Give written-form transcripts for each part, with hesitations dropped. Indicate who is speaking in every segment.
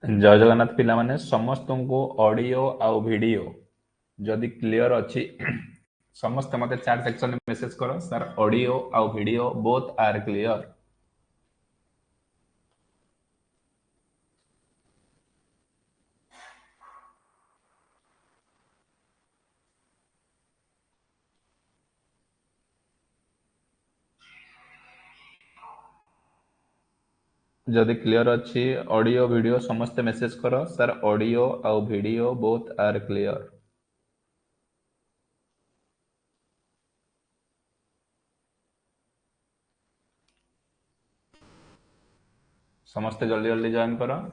Speaker 1: जय जगन्नाथ पिला माने समस्त को ऑडियो आउ वीडियो जदि क्लियर अच्छी समस्त मते चैट सेक्शन में मेसेज करो सर ऑडियो आउ वीडियो बोथ आर क्लियर। जदि क्लियर अच्छी ऑडियो वीडियो समस्त मेसेज करो सर ऑडियो आउ वीडियो बोथ आर क्लियर। समस्ते जल्दी जल्दी जॉइन करो।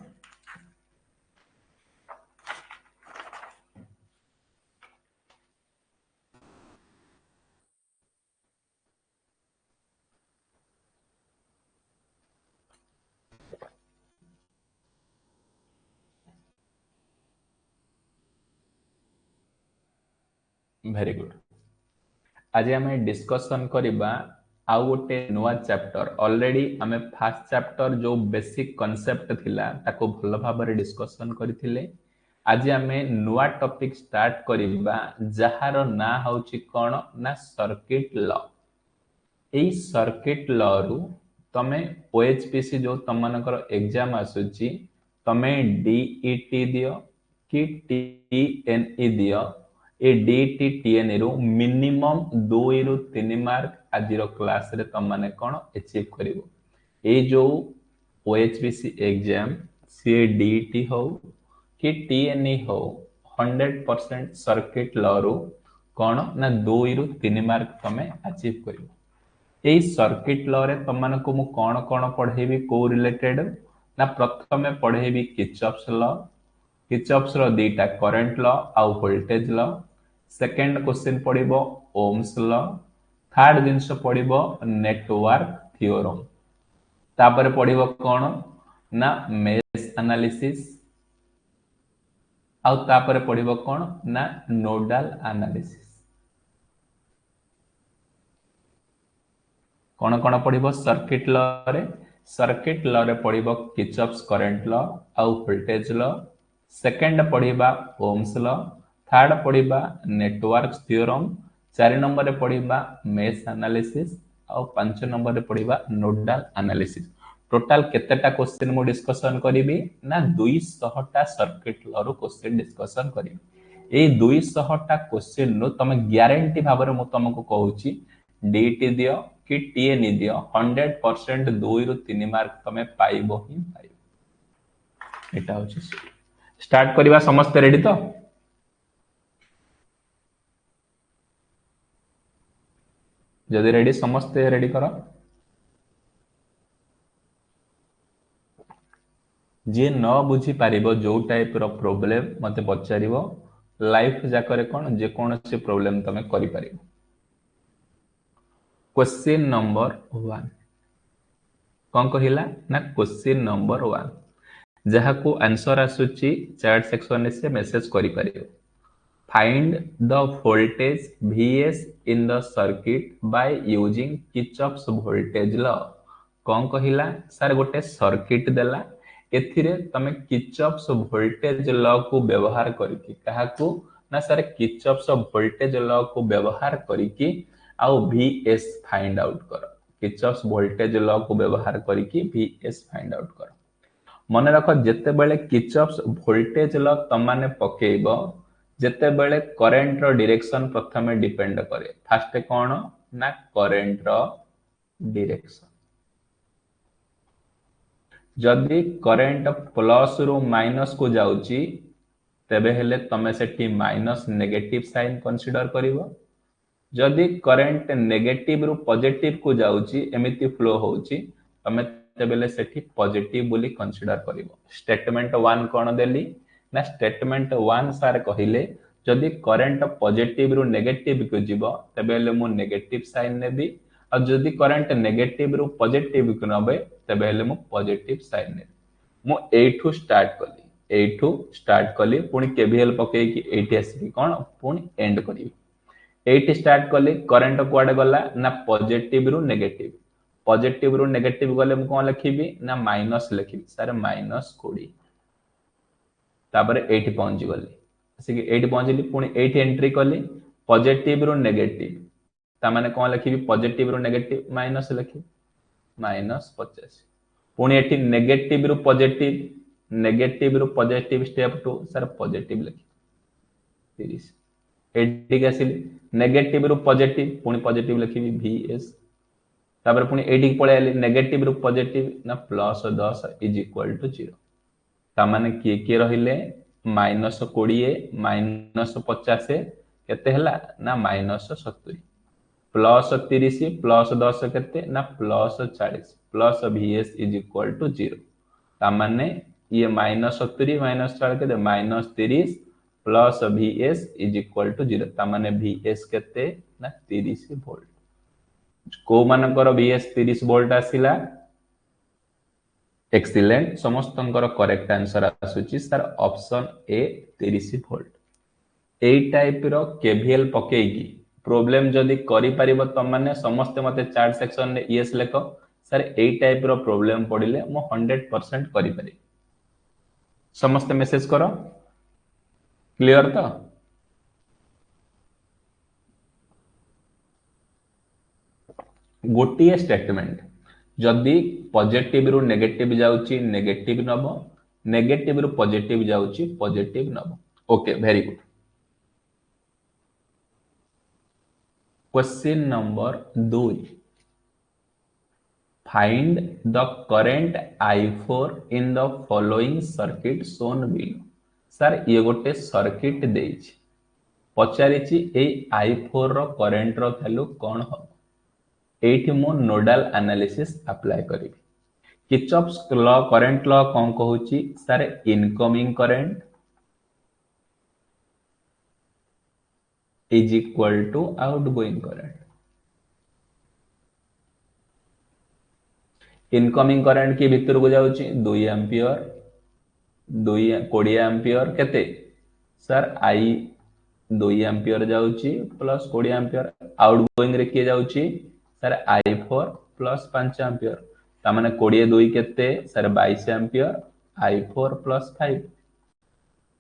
Speaker 1: Very good. आज आम डिस्कसन करबा आउ गोटे नुआ चैप्टर ऑलरेडी आम फास्ट चैप्टर जो बेसिक कॉन्सेप्ट थिला ताको भल भाव डिस्कसन करथिले। आज आम नुआ टॉपिक स्टार्ट करबा जहार ना होची कोन ना सर्किट लॉ। एई सर्किट लॉ रु तमे ओएचपीसी जो तमनकर एग्जाम आसुची तमे डीईटी दियो कि टीएनई दियो ए डीईटी टीएनई रु मिनिमम 2 रु 3 मार्क आज क्लास रे तमने कोन अचीव करिवो। ए जो ओएचपीसी एग्जाम सी डीईटी हो कि टीएनई हो 100% सर्किट लॉ रु कोन ना 2 रु 3 मार्क तमे अचीव करिवो। यही सर्किट लॉ रे तमन को मु कौन कौन पढ़ेबी को रिलेटेड ना प्रथमे पढ़ेबी किर्चॉफ्स लॉ। किर्चॉफ्स रो दीटा करंट लॉ आउ वोल्टेज लॉ। सेकंड क्वेश्चन पढ़िबो ओम्स लॉ। थर्ड जिंस पढ़िबो नेटवर्क थ्योरम। तापर पढ़िबो कौन ना मेश एनालिसिस आउ तापर पढ़िबो कौन ना नोडल एनालिसिस। कौन कौन पढ़िबो सर्किट लॉ रे सर्किट लॉ रे पढ़िबो किर्चॉफ्स करंट लॉ आउ वोल्टेज लॉ। सेकंड पढ़िबा ओम्स लॉ। थर्ड पढ़िबा नेटवर्क थ्योरम। 4 नंबर रे पढ़िबा मेश एनालिसिस आउ 5 नंबर रे पढ़िबा नोडल एनालिसिस। टोटल केतेटा क्वेश्चन मु डिस्कशन करिवि ना 200 टा सर्किट लॉ रो क्वेश्चन डिस्कशन करिवि। ए 200 टा क्वेश्चन नो तमे ग्यारंटी भाबरे मु तुमको कहूची डीटी दियो कि टीएनई दियो 100% 2 रु 3 मार्क तमे पाइबो ही पाइबो। एटा होची स्टार्ट करिबा। समस्त रेडी तो जदि रेडी समस्त रेडी करो। जे न बुझी पारिबो जो टाइप रो प्रॉब्लम मते पचारिबो लाइफ जाकरे कोन जे कोन से प्रॉब्लम तमे करि पारिबो। क्वेश्चन नंबर 1 कौन कहिला ना क्वेश्चन नंबर 1 जहा को आंसर आसुची चैट सेक्शन से मेसेज करि पारिबो। Find the voltage Vs in the circuit by using Kirchhoff's voltage law। कौन कहिला सर गोटे सर्किट देला एथिरे तमे Kirchhoff's voltage law को व्यवहार करिकि कहा को ना सर Kirchhoff's voltage law को व्यवहार करिकि आउ Vs फाइंड आउट करो। Kirchhoff's voltage law को व्यवहार करिकि Vs फाइंड आउट करो। मन रख जेते बेले Kirchhoff's voltage law तमाने पकेइबो जेते बेले करंट रो डायरेक्शन प्रथमे डिपेंड करे। फास्ट कोन ना करंट रो डायरेक्शन। जदि करंट प्लस रु माइनस को जाउची तबे हेले तमे सेठी माइनस नेगेटिव साइन कंसीडर करिवो। जदि करंट नेगेटिव रु पॉजिटिव को जाउची एमिति फ्लो होउची तमे तबेले सेठी पॉजिटिव बोली कंसीडर करिवो। स्टेटमेंट 1 कोन देली ना स्टेटमेंट 1 सार कहिले जदि करंट पॉजिटिव रु नेगेटिव को जीवो तबेले मु नेगेटिव साइन नेबी और जदि करंट नेगेटिव रु पॉजिटिव को नबे तबेले मु पॉजिटिव साइन नेबी। मु एठू स्टार्ट कली पुनी केवीएल पके कि एठी आसी कोन पुनी एंड करी। एठी स्टार्ट कली करंट कुआडे गला ना पॉजिटिव रु नेगेटिव। पॉजिटिव रु नेगेटिव गले मु कोन लिखिबी ना माइनस लिखिबी सर -20। तापर एठी पहुंची गली आसिक एठी पहुंचली पुणी एठी एंट्री कली पॉजिटिव रु नेगेटिव ता माने कोन लिखिबी पॉजिटिव रु नेगेटिव माइनस लिखि -50 पुणी एठी नेगेटिव रु पॉजिटिव स्टेप 2 सर पॉजिटिव लिखि 30 एठी के आसिली नेगेटिव रु पॉजिटिव पुणी पॉजिटिव लिखिबी VS तापर पुणी एठी पळे आली नेगेटिव रु पॉजिटिव ना +10 इज इक्वल टू 0 ता माने किए रहिले -20 -50 केते हला ना -70 +30 +10 केते ना +40 plus VS is equal to 0 ता माने ये -70 -40 केते -30 plus VS is equal to 0 ता माने VS केते ना 30 वोल्ट को मानकर VS 30 वोल्ट आसिला एक्सीलेंट समस्तंकर करेक्ट आंसर आसुची सर ऑप्शन ए 30 वोल्ट ए टाइप रो केवीएल पकेगी प्रॉब्लम जदी करि परिबो त माने समस्त मते चैट सेक्शन रे यस लेखो सर ए टाइप रो प्रॉब्लम पडिले मो 100% करि पारि समस्त मेसेज करो क्लियर तो गोटिए स्टेटमेंट जदि पॉजिटिव रु नेगेटिव जाउची नेगेटिव नबो नेगेटिव रु पॉजिटिव जाउची पॉजिटिव नबो okay very good question number 2 find the current I4 in the following circuit shown below sir ये गोटे सर्किट देइछि पचारिछि ए I4 रो करंट रो वैल्यू कोन हो एठी मो नोडल एनालिसिस अप्लाई करी किर्चॉफ्स लॉ करंट लॉ कोन कहूची sir incoming current is equal to outgoing current incoming current की भीतर को जाउची 2 एंपियर 20 एंपियर केते सर I 2 एंपियर जाउची प्लस 20 एंपियर आउटगोइंग रे के जाउची सर I4 प्लस 5 एंपियर ता माने 22 केते सर 22 एंपियर I4 प्लस 5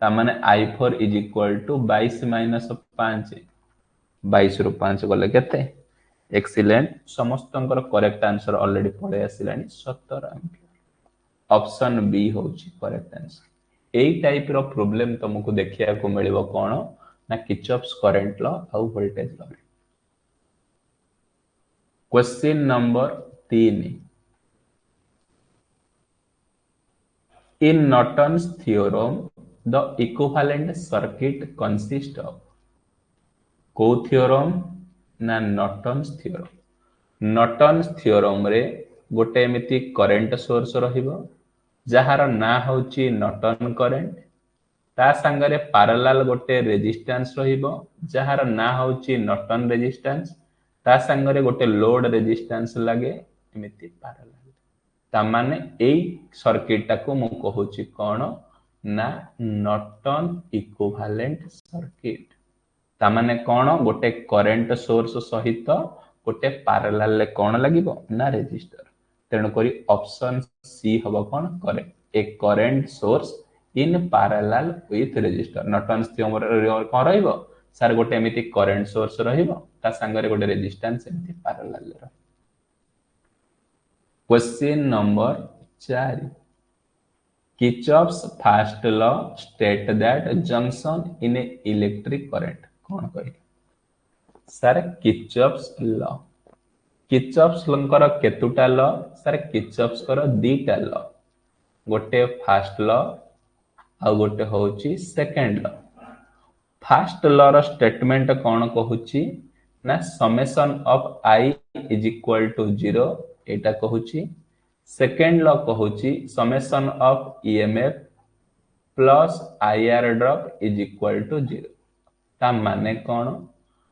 Speaker 1: ता माने I4 is equal to 22 minus 5 22 रु 5 गले केते एक्सीलेंट समस्तंकर करेक्ट आंसर ऑलरेडी पळे आसिलानी 17 एंपियर ऑप्शन बी होची करेक्ट आंसर एई टाइप रो प्रॉब्लम तुमको देखिया को मिलिबो कोन ना किर्चॉफ्स करंट लॉ आउ voltage law question number 3 in Norton's theorem the equivalent circuit consist of को थ्योरम ना नॉर्टन्स थ्योरम रे गोटे एमिति करंट सोर्स रहिबो जहार ना होची नॉर्टन करंट ता संगरे पैरेलल गोटे रेजिस्टेंस रहिबो जहार ना होची नॉर्टन रेजिस्टेंस ता संगरे गोटे लोड रेजिस्टेंस लगे एमिति पैरेलल ता माने एई सर्किट टाको मु कहूची कोन ना नॉर्टन इक्विवेलेंट सर्किट ता माने कोन गोटे करंट सोर्स सहित गोटे पैरेलल ले कोन लागिबो ना रेजिस्टर तेणु करी ऑप्शन सी हबो कोन करेक्ट ए current source in parallel with resistor Norton theorem कोन रहइबो सर गोटे एमिति करंट सोर्स रहिबो ता संगरे गोटे रेजिस्टेंस एमिति पैरेलल रे question number 4 Kirchhoff's first law state that junction in a electric current कोन कहले सर किर्चॉफ्स लंकर केतुटा लॉ सर किर्चॉफ्स कर दीटा लॉ गोटे फर्स्ट लॉ आ गोटे होची सेकंड लॉ फर्स्ट लॉ रो स्टेटमेंट कोन कहूची ना summation of I is equal to 0 एटा कहूची सेकंड लॉ कहूची summation of EMF plus IR drop is equal to 0 ता माने कोन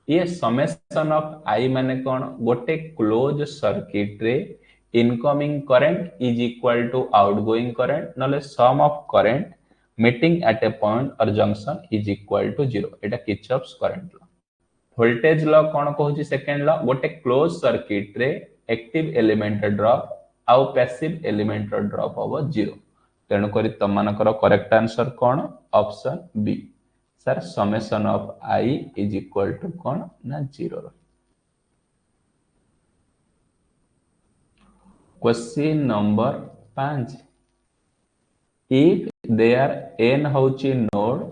Speaker 1: ये समेशन ऑफ I माने कोन गोटे क्लोज सर्किट रे incoming current is equal to outgoing current नले sum of current meeting at a point or junction is equal to 0 एटा Kirchhoff's current law voltage law कोन कहूची सेकंड लॉ गोटे close circuit रे एक्टिव एलिमेंट ड्रॉप आउ passive element drop होबो 0 तेणुक तुम मानकर करेक्ट आंसर कौन option B sir summation of I is equal to कौन ना 0 question number 5 if there n houchi node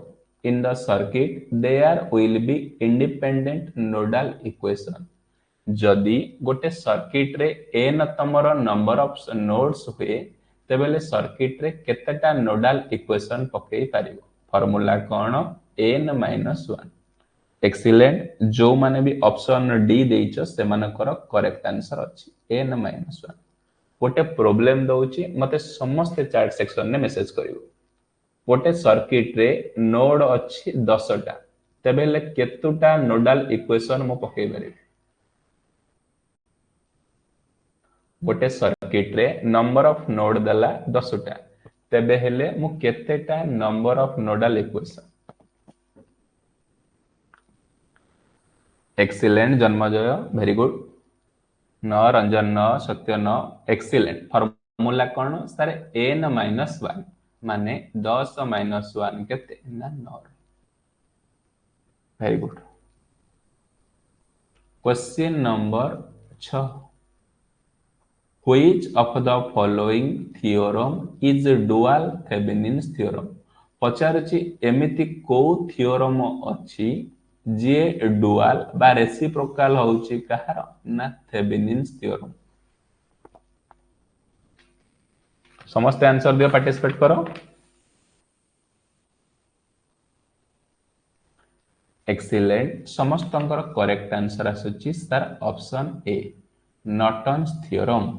Speaker 1: in the circuit there will be independent nodal equation जदि गोटे सर्किट रे n तमर नंबर ऑफ नोड्स हुए तेबेले circuit रे केतेटा नोडाल equation पकई पारिबो formula कोन n - 1 excellent जो माने भी ऑप्शन डी देइछ से मानकर करेक्ट आंसर अछि n - 1 गोटे प्रोब्लेम दउची मते समस्त चैट सेक्शन ने मेसेज करिवो गोटे सर्किट रे नोड अछि 10 टा तेबेले केतुटा नोडाल इक्वेशन मो पकई पारिबो गोटे सर्किट रे नंबर ऑफ नोड दला 10 टा तेबे हेले मु केतेटा number of nodal equation excellent Janmejay very good न रंजन न सत्य न एक्सीलेंट फार्मूला कौन सर n - 1 माने 10 - 1 केते ना 9 very good question number 6 Which of the following theorem is dual Thevenin's theorem? पचारुची एमिति को थियोरम अछि जे डुअल बा रेसिप्रोकल होउची कहार ना थेवेनिन्स थियोरम समस्त आंसर दियो पार्टिसिपेट करो एक्सीलेंट समस्तंकर करेक्ट आंसर आसुची सर ऑप्शन ए नॉर्टन्स थियोरम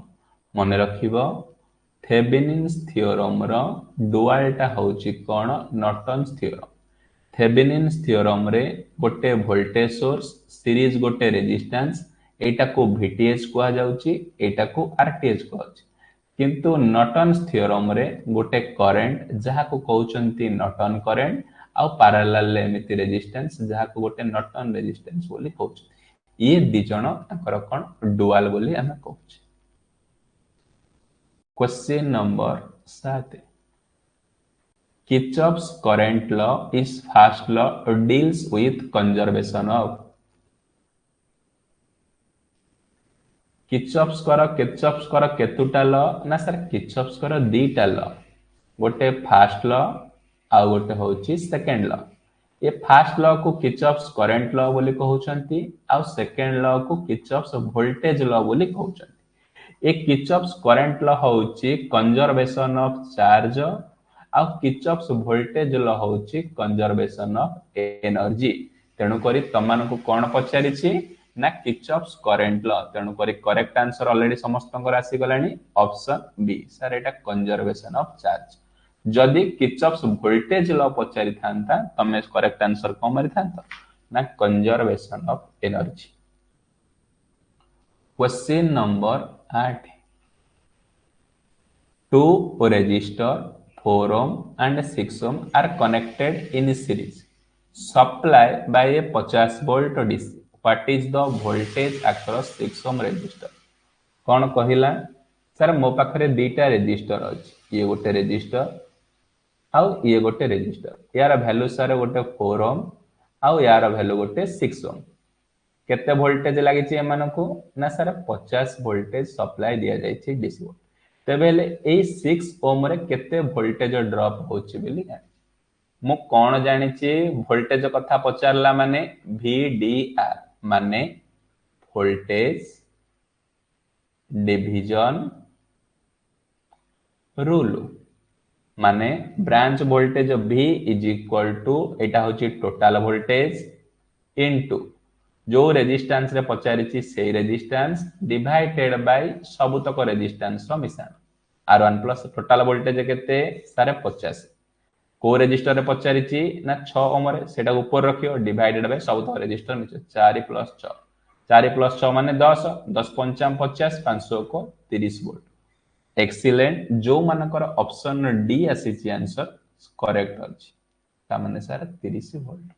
Speaker 1: मन रखिबो थेवेनिन्स थियोरम रो डुअलटा होउची कोन नॉर्टन्स थियोरम थेवेनिन्स थियोरम रे गोटे वोल्टेज सोर्स सीरीज गोटे रेजिस्टेंस एटा को VTH कुआ जाउची एटा को RTH कुआची किंतु नॉर्टन्स थियोरम रे गोटे करंट जहा को कहउचंती नॉर्टन करंट आ पैरेलल एमिति रेजिस्टेंस जहा को गोटे नॉर्टन रेजिस्टेंस बोली कहउछ ये दि जण ताकर कोन डुअल बोली हम कहउछ question number 7 Kirchhoff's current law is first law deals with conservation of Kirchhoff's कर केतुटा लॉ ना सर Kirchhoff's कर दीटा लॉ गोटे फर्स्ट लॉ आ गोटे होची सेकंड लॉ ये फर्स्ट लॉ को Kirchhoff's करंट लॉ बोली कहउचंती आ सेकंड लॉ को Kirchhoff's वोल्टेज लॉ बोली कहउचंती ए Kirchhoff's करंट लॉ होची कंजर्वेशन ऑफ चार्ज आ Kirchhoff's वोल्टेज लॉ होची कंजर्वेशन ऑफ एनर्जी तेणु करी तमान को कोन पचारिछि ना Kirchhoff's करंट लॉ तेणु करी करेक्ट आंसर ऑलरेडी समस्तंकर आसी गलानी option B sir Etah conservation of charge जदि Kirchhoff's वोल्टेज लॉ पचारि थांता तमे करेक्ट आंसर को मारि थांता ना conservation of energy question number 8 two resistor 4 ohm and 6 ohm are connected in series supply by a 50 volt DC what is the voltage across 6 ohm resistor कौन कहिला sir मो पाखरे दीटा resistor अछि ये गोटे रेजिस्टर आउ ये गोटे रेजिस्टर यार वैल्यू सर गोटे 4 ohm आउ यार वैल्यू गोटे 6 ohm केते वोल्टेज लागि छि एमानकु ना सर 50 वोल्टेज सप्लाई दिया जाय छि डीसी तेबेले ए 6 ओम रे केते वोल्टेज ड्रॉप होछि बेली मु कोन जानि छि वोल्टेज कथा पचारला माने VDR माने वोल्टेज डिवीजन रूल माने branch voltage V is equal to एटा होछि टोटल वोल्टेज इनटू जो रेजिस्टेंस रे पचारि छि सेही रेजिस्टेंस डिवाइडेड बाय सबुतक रेजिस्टेंस रो मिसान R1 प्लस टोटल वोल्टेज केते सारे 50 को रेजिस्टर रे पचारि छि ना 6 ओम रे सेटा ऊपर रखियो डिवाइडेड बाय सबुतक रेजिस्टर मिछ 4 प्लस 6 4 प्लस 6 माने 10 10 पंचाम 50 500 को 30 वोल्ट एक्सीलेंट जो मानकर ऑप्शन डी आसी छि आंसर करेक्ट अछि ता माने सारे 30 volt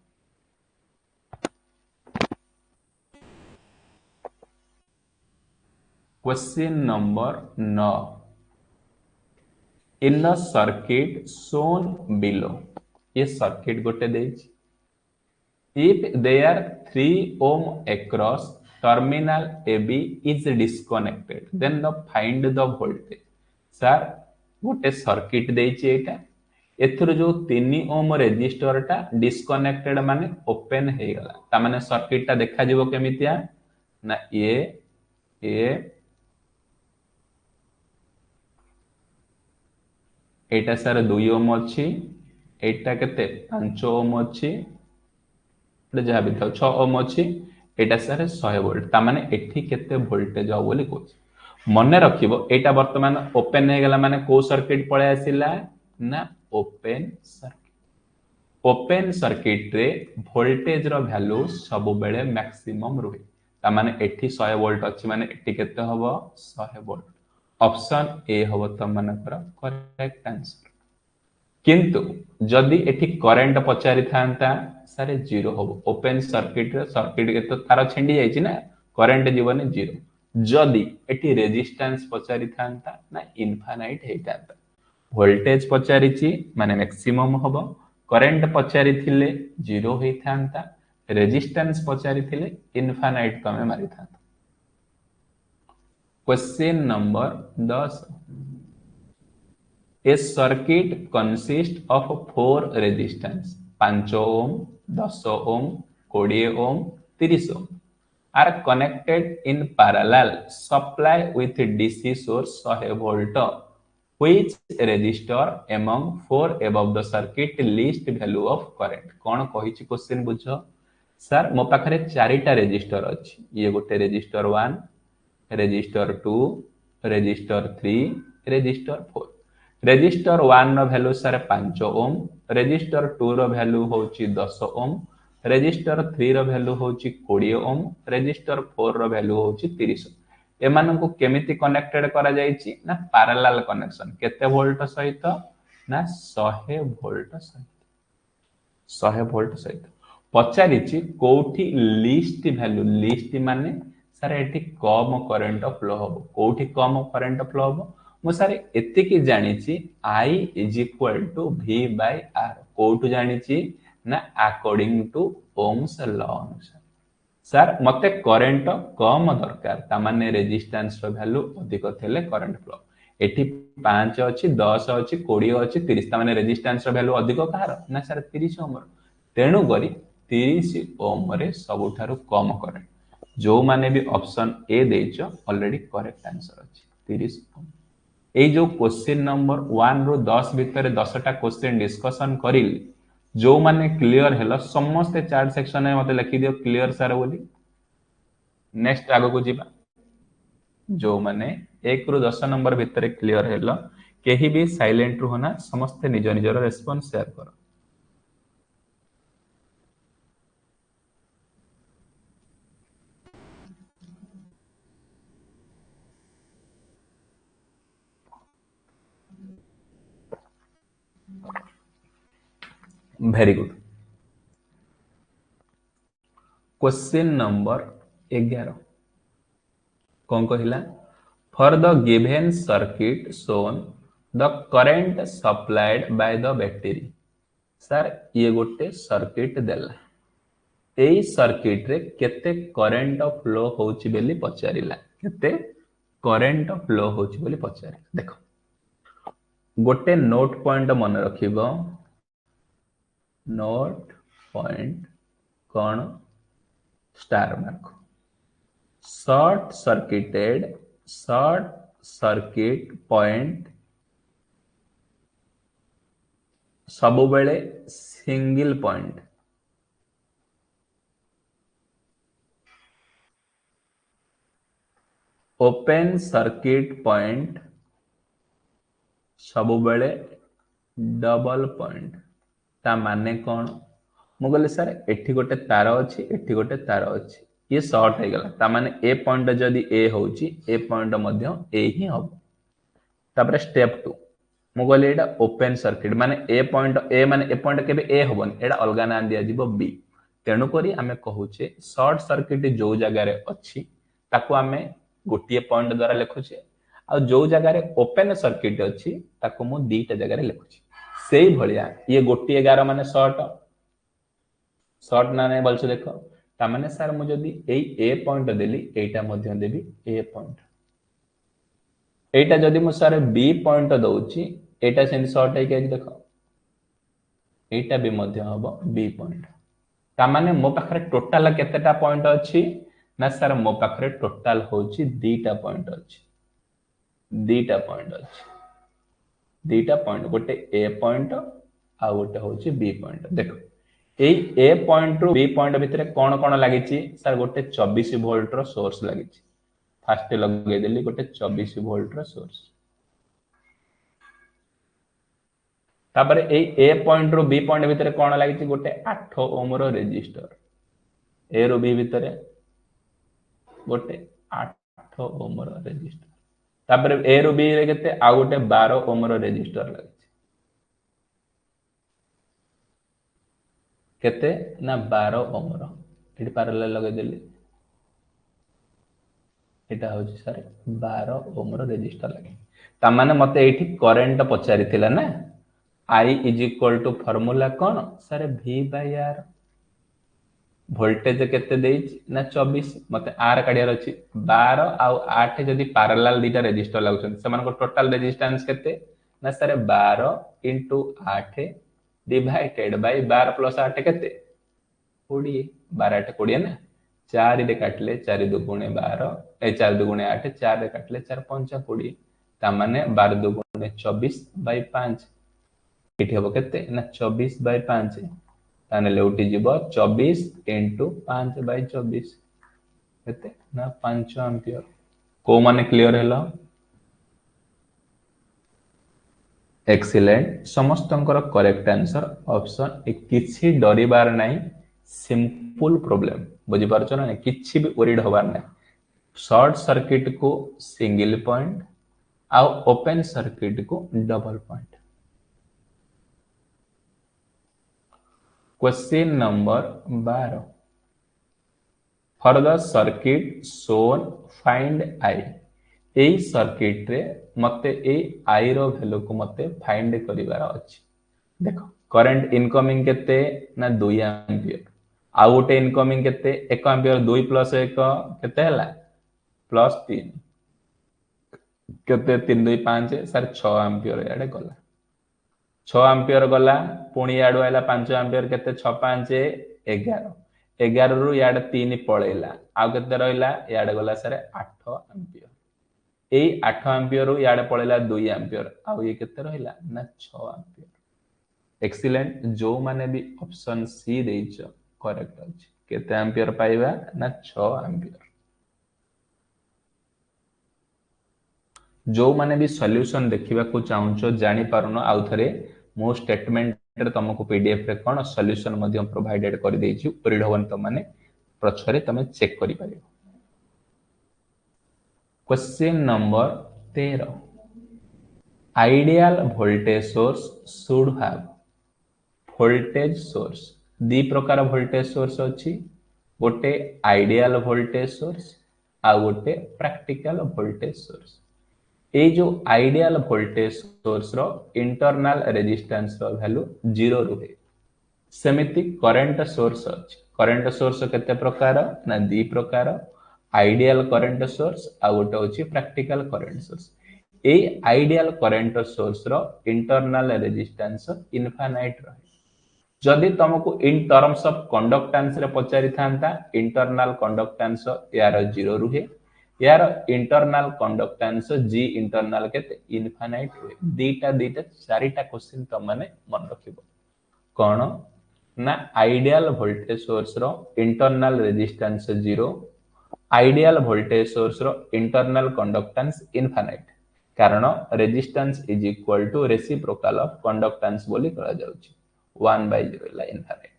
Speaker 1: question number 9 in a circuit shown below ये सर्किट गोटे देछि if there 3 ohm across terminal AB is disconnected then the find the voltage sir गोटे सर्किट देछि एटा एथुर जो 3 ओम रेजिस्टर टा डिस्कनेक्टेड माने ओपन हे गला ता माने सर्किट टा देखा जिवो केमितिया ना ये एटा सर 2 ओम अछि एटा केते 5 ओम अछि जहाँ भी था 6 ओम अच्छी एटा सारे 100 वोल्ट ता माने एठी केते वोल्टेज आ बोली कहूँ मन रखिबो एटा वर्तमान ओपन हे गला माने को सर्किट पळे आसिला ना ओपन सर्किट रे वोल्टेज रो वैल्यू सब बेले मैक्सिमम रुहे ता माने एठी 100 वोल्ट अछि माने एठी केते हबो 100 वोल्ट ऑप्शन ए हबो त मानकर करेक्ट आंसर किंतु जदि एठी करंट पचारि थांता सारे जीरो हबो ओपन सर्किट के तो तार छिंडी जाइछि ना करंट जीवन जीरो जदि एठी रेजिस्टेंस पचारि थांता ना इनफाइनाइट हे थांता वोल्टेज पचारिछि माने मैक्सिमम हबो करंट पचारि थिले जीरो हे थांता रेजिस्टेंस पचारि थिले इनफाइनाइट तमे मारि थांता question number 10 A circuit consists of 4 resistance 5 ohm, 10 ohm, 20 ohm, 30 ohm are connected in parallel supply with DC source 100 volt. Which resistor among 4 above the circuit least value of current? कौन कहिछि question बुझ sir मो पाखरे चारिटा resistor अछि ये गोटे register 1 register 2 register 3 register 4 register 1 रो value sir 5 ohm register 2 रो value होची 10 ओम रेजिस्टर 3 रो वैल्यू होची 20 ओम रेजिस्टर 4 रो वैल्यू होची 30 एमान को केमिति कनेक्टेड करा जाईची ना पैरेलल कनेक्शन केते वोल्ट सहित ना 100 वोल्ट सहित 100 वोल्ट सहित पचारिची कोठी लिस्ट वैल्यू लिस्ट माने सर एठी कम करंट फ्लो हो कोठी कम करंट फ्लो हो मु सर एतिकी जानिची I is equal to V bye R कोठु जानिची ना अकॉर्डिंग टू ओम्स लॉ अनुसार सर मते करंट कम दरकार ता माने रेजिस्टेंस रो वैल्यू अधिक थेले करंट फ्लो एठी 5 अछि 10 अछि 20 अछि 30 ता माने रेजिस्टेंस रो वैल्यू अधिक कहार ना सर 30 ओम तेणु करी 30 ओम रे सबुठारु कम करंट जो माने भी ऑप्शन ए देइछो ऑलरेडी करेक्ट आंसर अछि 30 ओम ए जो क्वेश्चन नंबर 1 रो 10 भितर 10 टा क्वेश्चन डिस्कशन करिल जो माने क्लियर हेलो समस्त चैट सेक्शन में मते लिखि दियो क्लियर सर बोली नेक्स्ट आगो को जीवा जो माने 1 रो 10 नंबर भितर क्लियर हेलो केही भी साइलेंट रहना समस्त निज निजर रेस्पॉन्स शेयर करो वेरी गुड क्वेश्चन नंबर 11 कौन कहला for the given circuit shown the current supplied by the battery sir ये गोटे सर्किट देला एई सर्किट रे केते करंट फ्लो होउची बेली पचारिला केते करंट फ्लो होउची बेली पचारिला देखो गोटे नोट पॉइंट मन रखिबो नोट पॉइंट कौन star mark short circuit point सब बेले single point open circuit point सब बेले डबल पॉइंट ता माने कौन मु कहले सर एठी गोटे तार अछि एठी गोटे तार अछि ये शॉर्ट हे गला ता माने ए पॉइंट जदी ए होउची ए पॉइंट मध्य ए ही हबो तापर स्टेप 2 मु कहले एटा ओपन सर्किट माने ए माने ए पॉइंट केबे ए हबन एटा अलगा नाम दिया जिवो बी तेणु करी आमे कहूचे शॉर्ट सर्किट जो जगह रे अछि ताको आमे गोटिए पॉइंट द्वारा लिखुचे आ जो जगह ओपन सर्किट अच्छी ताको मु दीटा जगह लिखुची से भलिया ये गोटे 11 माने शॉर्ट ना नहीं बोलछ देखो तामाने सर मु जदी ए पॉइंट देली एटा मध्य देबी ए पॉइंट एटा जदी मु सर बी पॉइंट दउची एटा सेंट शॉर्ट है के देखो एटा भी मध्य हबो बी पॉइंट तामाने मो पाखरे टोटल केतेटा पॉइंट अछि ना सर मो पाखरे टोटल होची दीटा पॉइंट अछि दीटा पॉइंट गोटे ए पॉइंट आ गोटे होची बी पॉइंट देखो ए पॉइंट रु बी पॉइंट भितर कोन कोन लागिची सर गोटे 24 वोल्ट रो सोर्स लागिची फास्ट लगे देली गोटे 24 वोल्ट रो सोर्स तापर ए पॉइंट रु बी पॉइंट भितर कोन लागिची गोटे 8 ओम रो रेजिस्टर ए रो बी भितर गोटे 8 ओम रो रेजिस्टर तापर ए रो बी रे केते आ गोटे 12 ओम रो रेजिस्टर लागिची केते ना 12 ओम रो एटी पैरेलल लगे देली एटा होची सर 12 ओम रो रेजिस्टर लागे ता माने मते एठी करंट पचारि थिला ना I is equal to formula कोन sir V bye R voltage केते देइछ ना 24 मते R काढियार अछि 12 आ 8 जदी पैरेलल दीटा रेजिस्टर लागुछन समान को टोटल रेजिस्टेंस केते ना सर 12 8 डिवाइडेड बाय 12 प्लस 8 केते 20 12 8 20 ना 4 रे काटले 4 दुगुणे 12 ए 4 दुगुणे 8 4 रे काटले 4 5 20 ता माने 12 दुगुणे 24 बाय 5 एठी हबो केते ना 24 बाय 5 ताने लेउटी जीवो 24 इनटू 5 बाय 24 केते ना 5 एम्पियर को माने क्लियर हेलो एक्सीलेंट समस्तंकर करेक्ट आंसर ऑप्शन ए किछि डरिबार नाही सिंपल प्रॉब्लम बुझी पारछो ना किछि भी वरीड होबार नाही शॉर्ट सर्किट को सिंगल पॉइंट आ ओपन सर्किट को double point question number 12 for the circuit shown find I AE circuit रे मते ए आई रो वैल्यू को मते फाइंड करिवार अछि देखो करंट इनकमिंग केते ना 2 एम्पियर आ गोटे इनकमिंग केते 1 एम्पियर 2 प्लस 1 केते हला प्लस 3 केते 3 2 5 सर 6 एम्पियर याडे गला 6 एम्पियर गला पुणी याडू आइला 5 एम्पियर केते 6 5 11 11 रु याडे 3 पळेला आ केते रहइला याडे गला सर 8 एम्पियर ए 8 एम्पियर रु याडे पळेला 2 एम्पियर आ ये केते रहइला ना 6 एम्पियर एक्सीलेंट जो माने भी ऑप्शन सी देइछ करेक्ट अछि केते एम्पियर पाइबा ना 6 एम्पियर जो माने भी सॉल्यूशन देखिबा को चाहूछो जानि पारुनो आउ थरे मो स्टेटमेंट रे तुमको पीडीएफ रे कोन सॉल्यूशन मध्यम प्रोवाइडेड कर देइछु परिढवन त माने प्रछरे तमे चेक करि पारियो question number 13 ideal voltage source should have voltage source दी प्रकार वोल्टेज सोर्स अछि गोटे आइडियल वोल्टेज सोर्स आ गोटे प्रैक्टिकल वोल्टेज सोर्स ए जो आइडियल वोल्टेज सोर्स रो इंटरनल रेजिस्टेंस रो वैल्यू 0 रुहे सेमिति करंट सोर्स अछि करंट सोर्स केते प्रकार ना दी प्रकार आइडियल करंट सोर्स आ गोटे होची प्रैक्टिकल करंट सोर्स ए आइडियल करंट सोर्स रो इंटरनल रेजिस्टेंस इनफाइनाइट रहे जदि तुमको इन टर्म्स ऑफ कंडक्टेंस रे पचारि थांता इंटरनल कंडक्टेंस यार 0 रुहे यार इंटरनल कंडक्टेंस जी इंटरनल केते इनफाइनाइट हुए दीटा चारिटा क्वेश्चन तुम माने मन रखिबो कोन ना आइडियल वोल्टेज सोर्स रो internal resistance 0 ideal voltage source रो इंटरनल कंडक्टेंस इनफाइनाइट कारण resistance is equal to reciprocal of conductance बोली करा जाउची 1/0 ला इनफाइनाइट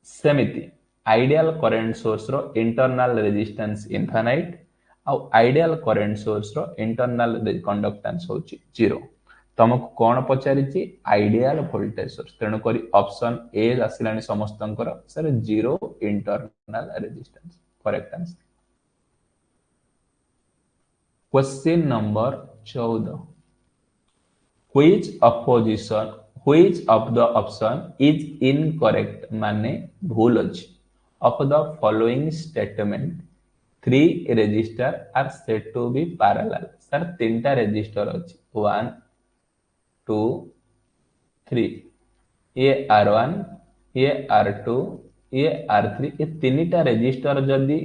Speaker 1: सेमिति आइडियल करंट सोर्स रो इंटरनल रेजिस्टेंस इनफाइनाइट आ आइडियल करंट सोर्स रो इंटरनल कंडक्टेंस होची 0 तुमको कोन पचारिची आइडियल वोल्टेज सोर्स तेणु करी ऑप्शन ए आसिलानी समस्तंकर sir 0 internal resistance correct answer question number 14, which opposition which of the option is incorrect माने भूल अछि of the following statement three register are said to be parallel sir तीनटा resistor अछि 1 2 3 ये R1 ये R2 ये R3 ये तीनटा रेजिस्टर जदि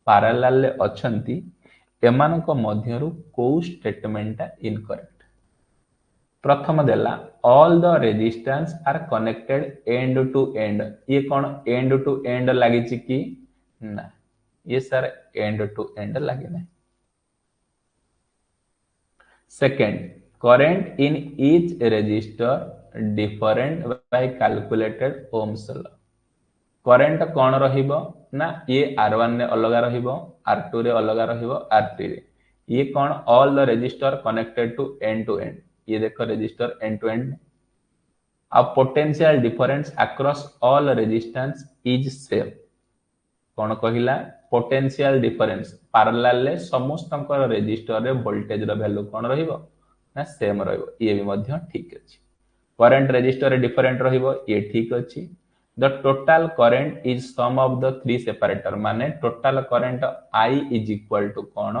Speaker 1: parallel अछंती एमानक मध्यरु को स्टेटमेंट टा इनकरेक्ट प्रथम देला all the resistance are connected end to end ये कौन एंड टू एंड लगी कि ना ये सर एंड टू एंड लगे ना second current in each resistor different by calculated Ohm's law current कौन रहिबो ना ये R1 रे अलग रहिबो R2 रे अलग रहिबो R3 रे ये कौन all the register connected to end ये देखो रजिस्टर एंड टू एंड आ potential difference across all resistance is same कौन कहिला पोटेंशियल डिफरेंस पैरेलल ले समस्त रेजिस्टर रे वोल्टेज रो वैल्यू कौन रहिबो ना सेम रहिबो ये भी मध्य ठीक अछि करंट रेजिस्टर रे डिफरेंट रहिबो ये ठीक अछि the total current is sum of the three separator माने total current I is equal to कौन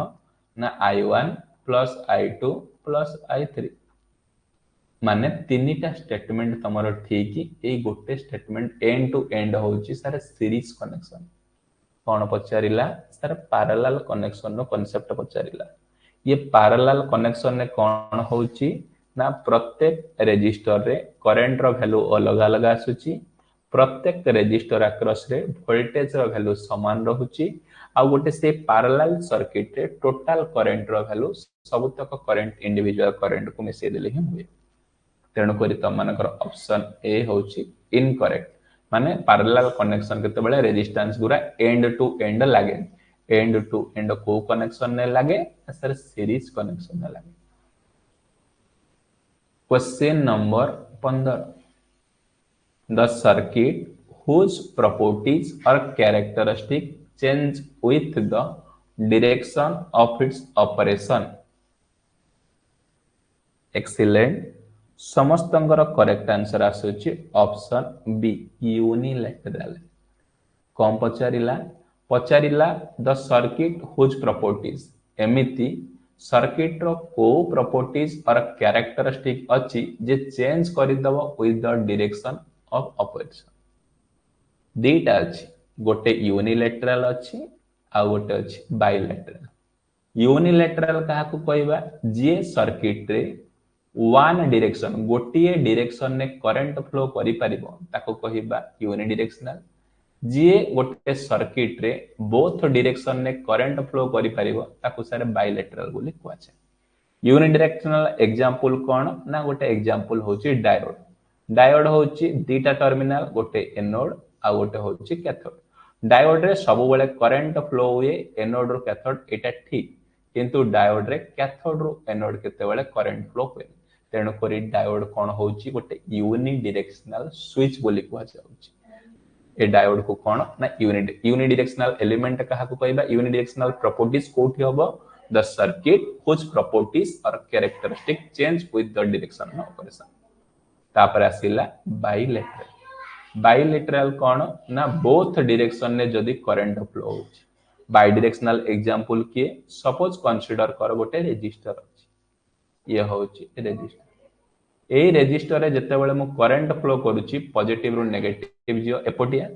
Speaker 1: ना I1 plus I2 plus I3 माने तीनटा स्टेटमेंट तमरो ठीक ए गोटे स्टेटमेंट एंड टू एंड होची सर सीरीज कनेक्शन कौन पचारिला सर पैरेलल कनेक्शन रो concept पचारिला ये पैरेलल कनेक्शन ने कौन होची ना प्रत्येक रेजिस्टर रे करंट रो वैल्यू अलग अलग आसुची प्रत्येक रेजिस्टर अक्रॉस रे वोल्टेज रो वैल्यू समान रहूची आ गोटे से पैरेलल सर्किट रे टोटल करंट रो वैल्यू सबतक करंट इंडिविजुअल करंट को मिसे देले ही हुए तेणुक तुम मानकर ऑप्शन ए होची इनकरेक्ट माने पैरेलल कनेक्शन केते बेले रेजिस्टेंस गुरा एंड टू एंड लागे एंड टू एंड को कनेक्शन ने लागे सर सीरीज कनेक्शन ने लागे question number 15 the circuit whose properties or characteristic change with the direction of its operation excellent समस्तंकर करेक्ट आंसर आसुची ऑप्शन बी यूनिलैटरल कौन पचारिला द सर्किट हुज प्रॉपर्टीज एमिति सर्किट रो को प्रॉपर्टीज और कैरेक्टरिस्टिक अछि जे चेंज करि दबो with the direction of operation दीटा अछि गोटे यूनिलैटरल अछि आ गोटे अछि बायलैटरल यूनिलैटरल काहा को कहबा जे सर्किट रे वन डायरेक्शन गोटे डायरेक्शन ने करंट फ्लो करि परिबो ताको कहिबा यूनिडायरेक्शनल जे गोटे सर्किट रे बोथ डायरेक्शन ने करंट फ्लो करि परिबो ताको सारे बायलैटरल बोली कहै छै यूनिडायरेक्शनल एग्जांपल कोन ना गोटे एग्जांपल होची डायोड डायोड होची दीटा टर्मिनल गोटे एनोड आ गोटे होची कैथोड डायोड रे सब बेले करंट फ्लो हुए एनोड रो कैथोड एटा ठीक किंतु डायोड रे कैथोड रो एनोड केते बेले करंट फ्लो हुए तेणु करी डायोड कौन होची गोटे यूनिडायरेक्शनल स्विच बोली कहै जाउची ए डायोड को कौन ना यूनिडायरेक्शनल एलिमेंट कहा को कहबा यूनिडायरेक्शनल प्रॉपर्टीज कोठी होबो द सर्किट व्हिच प्रॉपर्टीज और characteristic change with the direction of operation तापर आसीला बायलैटरल कौन ना बोथ डायरेक्शन ने जदी करंट फ्लो होची बाय डायरेक्शनल एग्जांपल के सपोज कंसीडर कर गोटे रेजिस्टर अछि ये होची रेजिस्टर ए रेजिस्टर रे जते बेले मु करंट फ्लो करूची पॉजिटिव रु नेगेटिव जियो एपोटिया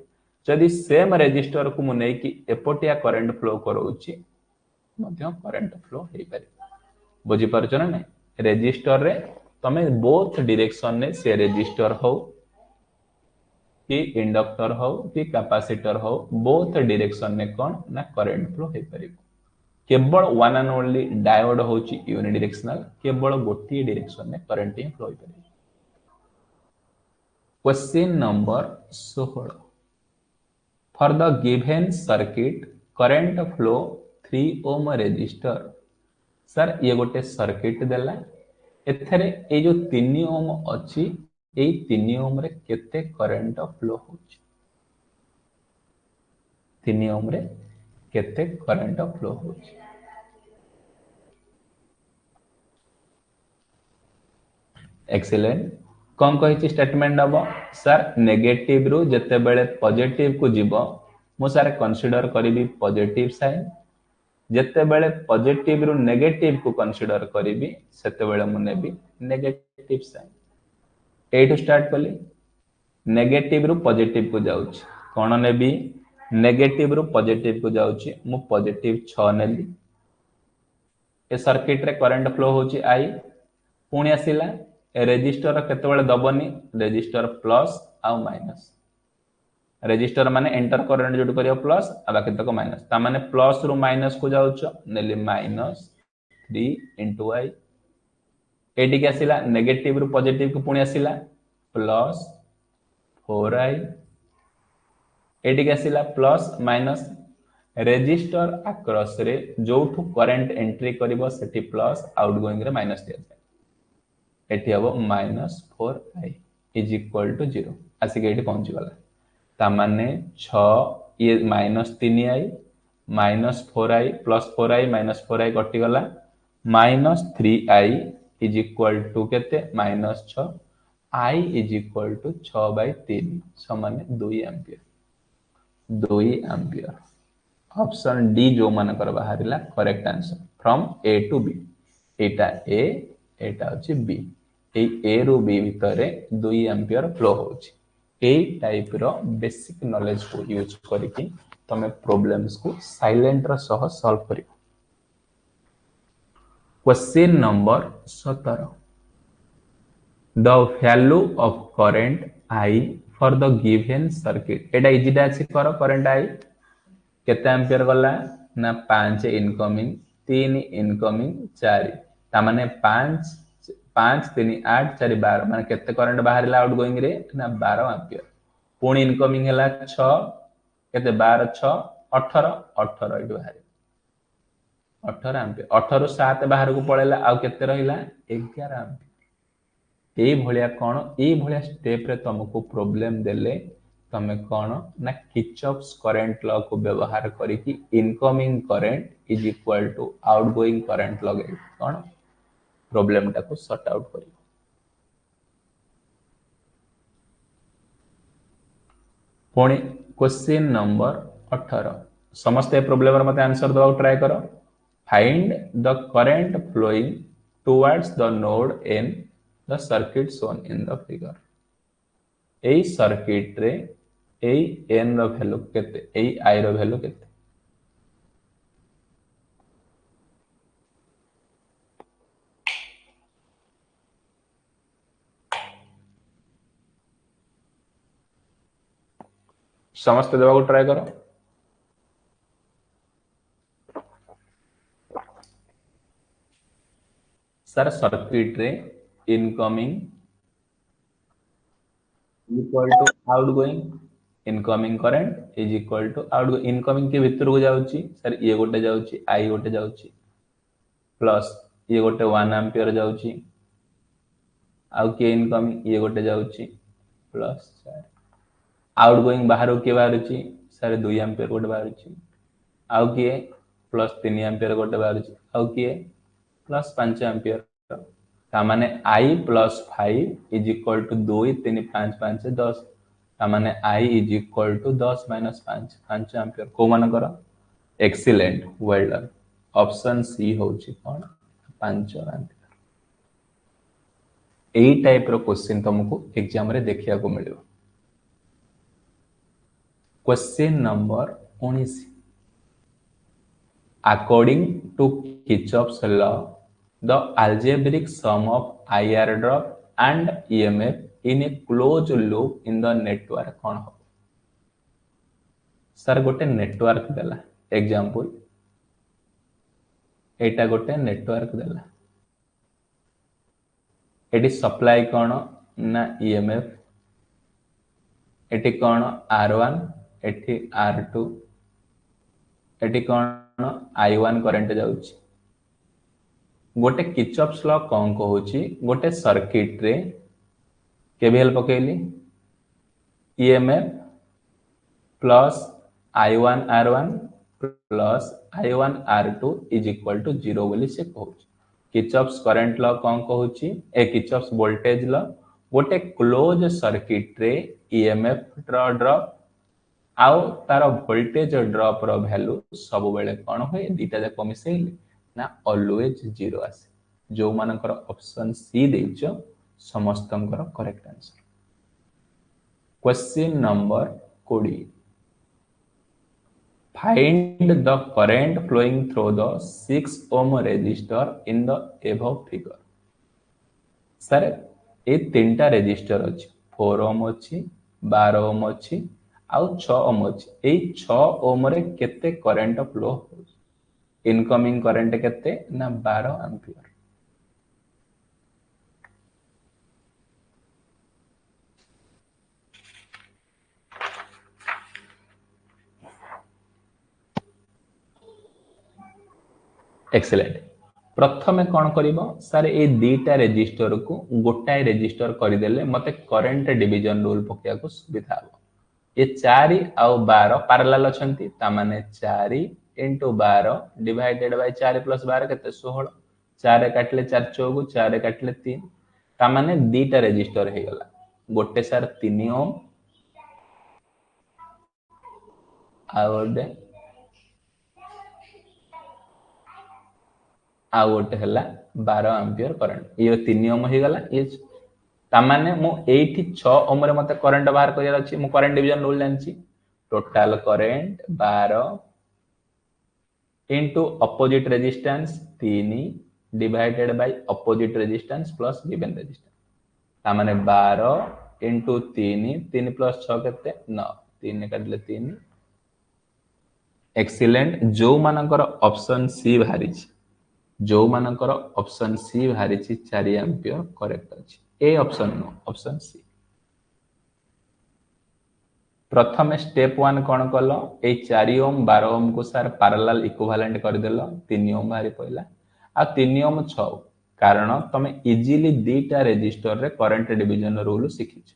Speaker 1: जदी सेम रेजिस्टर को मु नै कि एपोटिया करंट फ्लो करूची मध्य करंट फ्लो हे पारे बुझी परछ ना नै रेजिस्टर रे तमे बोथ डायरेक्शन ने से रेजिस्टर हो कि इंडक्टर हो कि कैपेसिटर हो बोथ डायरेक्शन ने कोन ना करंट फ्लो हे परिबो केवल वन एंड ओनली डायोड होची यूनिडायरेक्शनल केवल गोटी डायरेक्शन में करंट ही फ्लो होई परिबो question number 16 for the given circuit current flow 3 ohm resistor sir ये गोटे सर्किट देला एथरे ए जो 3 ओम अछि ए 3 ओम रे केते करंट फ्लो होची 3 ओम रे केते करंट फ्लो होची एक्सीलेंट कौन कही स्टेटमेंट हम सर नेगेटिव रु जते बेले पॉजिटिव को जीवो मु सर कंसीडर करी पॉजिटिव साइन जते बेले पॉजिटिव रु नेगेटिव को कंसीडर करी सेते बेले मु नेबी नेगेटिव साइन एटू स्टार्ट कली नेगेटिव रु पॉजिटिव को जाउची कोन नेबी नेगेटिव रु पॉजिटिव को जाउची मु पॉजिटिव 6 नेली ए सर्किट रे करंट फ्लो होची आई पुणी आसिला रेजिस्टर केतेबेले दबनी रेजिस्टर प्लस आ माइनस रेजिस्टर माने एंटर करंट जोड करियो प्लस आ बाकी तक माइनस ता माने प्लस रु माइनस को जाउचो नेली माइनस 3 इनटू आई एटी के आसिला नेगेटिव रु पॉजिटिव को पुणी आसिला प्लस 4i एटी के आसिला प्लस माइनस रेजिस्टर अक्रॉस रे जोठू करंट एंट्री करिवो सेठी प्लस आउटगोइंग रे माइनस दिया जाय एठी हबो -4i इज इक्वल टू 0 आसी के एठी पहुंची गला ता माने 6 ये -3i -4i +4i -4i कटि गला -3i इज इक्वल टू केते -6 i इज इक्वल टू 6/3 समान 2 एम्पियर 2 एम्पियर ऑप्शन डी जो मन कर बाहरिला correct answer from A to B एटा ए एटा अछि बी ए रु बी भितरे 2 एम्पियर फ्लो होछि ए टाइप रो बेसिक नॉलेज को यूज करके तमे प्रॉब्लम्स को साइलेंट रो सह सॉल्व करियो question number 17 the value of current I for the given circuit Etah easy डाच करो करंट आई केते एम्पियर गला ना 5 इनकमिंग 3 इनकमिंग 4 ता माने 5 5 3 8 4 12 माने केते करंट बाहरला आउटगोइंग रे ना 12 एम्पियर पुणी इनकमिंग हैला 6 केते 12 6 18 18 इट बाहर 18 एम्पियर 18 रु 7 बाहर को पळेला आ केते रहिला 11 एम्पियर ए भलिया कोन ए भलिया स्टेप रे तुमको प्रॉब्लम देले तमे कोन ना किर्चॉफ्स करंट लॉ को व्यवहार करिकि incoming current is equal to outgoing current लगे कोन प्रॉब्लम टा को सॉर्ट आउट करियो पुणी क्वेश्चन नंबर 18 समस्त प्रॉब्लम रे मते आंसर दवा ट्राई करो find the current flowing towards the node in the circuit shown in the figure ए सर्किट रे ए n रो वैल्यू केते ए i रो वैल्यू केते समस्त देवा को ट्राई करो सर सर्किट रे incoming equal to outgoing incoming current is equal to outgoing incoming के भीतर को जाउची सर ये गोटे जाउची आई गोटे जाउची प्लस ये गोटे 1 एम्पियर जाउची आउ के इनकमिंग ये गोटे जाउची प्लस आउटगोइंग बाहर के बाहरुची सर 2 एम्पियर गोटे बाहरुची आउ के प्लस 3 एम्पियर गोटे बाहरुची आउ के प्लस 5 एम्पियर ता माने i plus 5 is equal to 2 3 5 5 10 ता माने i is equal to 10 minus 5 5 ampere को मन करो excellent well done option C होची कोन 5 एम्पियर ए टाइप रो क्वेश्चन तुमको एग्जाम रे देखिया को मिलियो question number 19 according to Kirchhoff's law the algebraic sum of IR drop and EMF in a closed loop in the network कौन हो सर गोटे नेटवर्क देला एग्जांपल एटा गोटे नेटवर्क देला एटी सप्लाई कौन ना EMF एटी कौन R1 एटी R2 एटी कौन I1 करंट जाउची गोटे किर्चॉफ्स लॉ कौन कहूची गोटे सर्किट रे केवीएल पकेली EMF plus I1 R1 plus I1 R2 is equal to 0 बोली से कहूची किर्चॉफ्स करंट लॉ कौन कहूची ए किर्चॉफ्स वोल्टेज लॉ गोटे क्लोज सर्किट रे ईएमएफ ड्रॉप आउ तार वोल्टेज ड्रॉप रो वैल्यू सब बेले कौन हुए दीटा जाक मिसेइले ना ऑलवेज जीरो आसे जो मानकर ऑप्शन सी देइछो समस्तंकर correct answer. Question number 20 find the current flowing through the 6 ohm resistor in the above figure। Sir ये तीनटा रेजिस्टर अच्छी 4 ओम अच्छी 12 ओम अच्छी आउ 6 ओम अच्छी एई 6 ओम रे केते करंट फ्लो हो इनकमिंग करंट केते ना 12 एम्पियर। एक्सीलेंट। प्रथमे कौन करिवो सर ए दीटा रेजिस्टर को गोटाए रेजिस्टर करदेले मते करंट डिवीजन रूल पकिया को सुविधा हो। ये 4 आउ 12 पैरेलल अछंती ता माने 4 into 12 डिवाइडेड बाय 4 प्लस 12 केते 16 4 काटले 4 चौगु 4 काटले 3 ता माने दीटा रेजिस्टर हे गला गोटे सर 3 ओम आउडे आउ गोटे हला 12 एम्पियर करंट ये 3 ओम हे गला ये तामाने मु 6 ओम रे मते करंट बाहर करिया अछि मु करंट डिवीजन रूल जानछि total current 12 into opposite resistance 3 divided by opposite resistance plus given resistance तामाने 12 इनटू 3 3 प्लस 6 केते 9 3 काटले 3 एक्सीलेंट जो मानकर ऑप्शन सी भारी जो मानकर ऑप्शन सी भारी 4 एम्पियर करेक्ट अछि A option no option C. प्रथम स्टेप 1 कौन कल ए 4 ओम 12 ओम को सार पैरेलल इक्विवेलेंट कर देलो 3 ओम बाहरी पइला आ 3 ओम 6 कारण तमे इजीली दीटा रेजिस्टर रे करंट डिवीजन रूल सिखिछ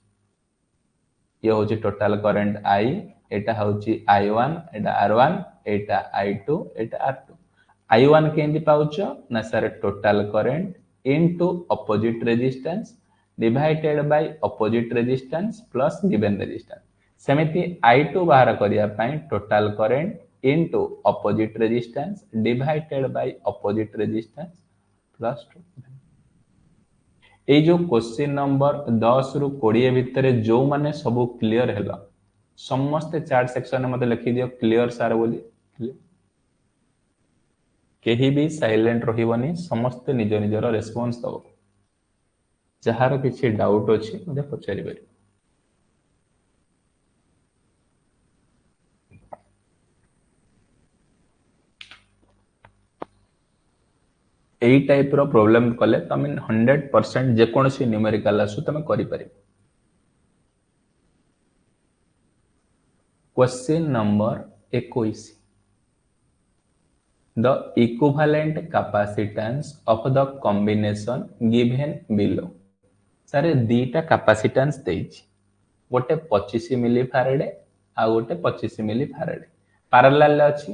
Speaker 1: ये होची टोटल करंट आई एटा होची i1 एटा r1 एटा i2 एटा r2 i1 केंदी पाउचो ना sir total current into opposite resistance divided by opposite resistance plus given resistance सेमिति i2 बाहर करिया पई total current into opposite resistance divided by opposite resistance plus ए जो क्वेश्चन नंबर 10 रु 20 भितर जो माने सब क्लियर हेला समस्त चार्ट सेक्शन में मते लिखि दियो क्लियर सार बोली केही भी साइलेंट रहिबनी समस्त निज निजर रेस्पॉन्स दबो जहार किछि डाउट अछि मते पचारि बरि एई टाइप रो प्रॉब्लम कले तमे 100% जे कोनसी न्यूमेरिकल आसु तमे करि पारि। Question number 21 the equivalent capacitance of the combination given below सारे दीटा कैपेसिटेंस देछि गोटे 25 मिली फैराड आ गोटे 25 मिली फैराड पैरेलल अछि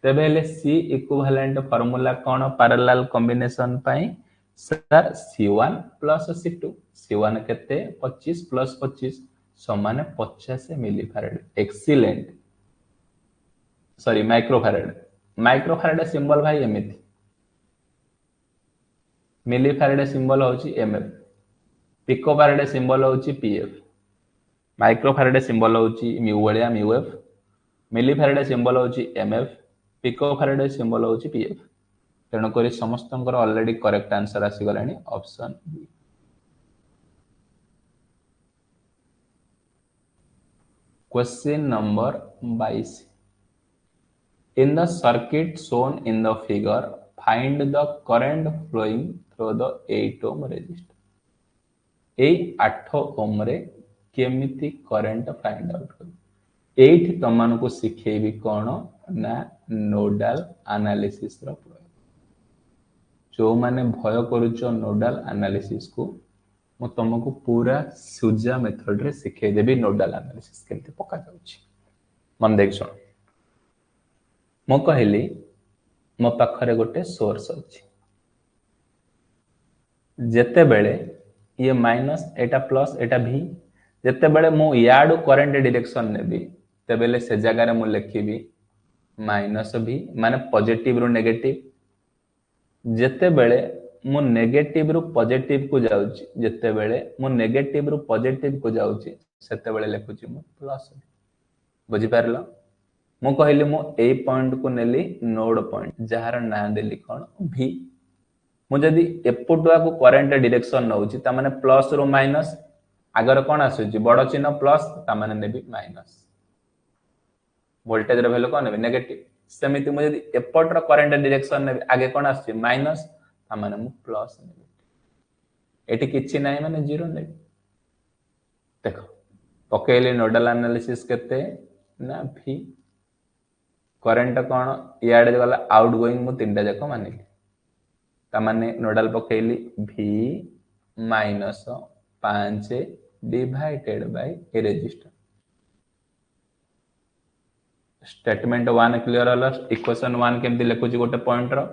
Speaker 1: तेबे ले सी इक्विवेलेंट फार्मूला कोन पैरेलल कॉम्बिनेशन पई sir C1 plus C2 C1 केते 25 प्लस 25 समान 50 milli farad excellent sorry micro farad symbol भाई एमिति मिली फैराड सिंबल होची एमएफ पिको फैराड सिंबल होची पीएफ माइक्रो फैराड सिंबल होची म्यू वलिया mu F milli farad symbol होची एमएफ पिको फैराड सिंबल होची पीएफ तेणु करी समस्तंकर ऑलरेडी करेक्ट आंसर आसी गलानी option B. Question number 22 in the circuit shown in the figure find the current flowing through the 8 ohm resistor A 8 ohm रे केमिति current find out कर एठी तमन को सिखेबी कोन ना नोडल एनालिसिस रो प्रयोग जो माने भय करूचो नोडल एनालिसिस को मु तुमको पूरा सुजा मेथड रे सिखे देबी नोडल एनालिसिस केमिति पका जाउची मन देख सुन मो कहली मो पाखरे गोटे सोर्स अछि जेते बेले ये माइनस एटा प्लस एटा भी जेते बेले मु याडू करंट डायरेक्शन नेबी तेबेले से जगह रे मु लिखिबी माइनस भी माने पॉजिटिव रु नेगेटिव जेते बेले मु नेगेटिव रु पॉजिटिव को जाउची जेते बेले मु नेगेटिव रु पॉजिटिव को जाउची सेते बेले लिखुची मु प्लस बुझी पारलो मु कहली मु ए पॉइंट को नेली नोड पॉइंट जहार ना देली कोन भी मु जदी एपुटुआ को करंट डायरेक्शन नउची ता माने प्लस रु माइनस आगर कोन आसुची बड़ चिन्ह प्लस ता माने नेबी माइनस वोल्टेज रे वैल्यू कोन नेबी नेगेटिव सेमिति मु जदी एपट रो करंट डायरेक्शन नेबी आगे कोन आसुची माइनस ता माने मु प्लस नेबी एटी किछि नाही माने जीरो नेबी देखो पकेली नोडल एनालिसिस केते ना भी करंट कोन याडे गला आउट गोइंग मु तीनटा जाको मानिली तामाने नोडल पकेली भी माइनस 5 डिवाइडेड बाय ए रेजिस्टर स्टेटमेंट 1 क्लियर हला इक्वेशन 1 केमति लिखुची गोटे पॉइंट रो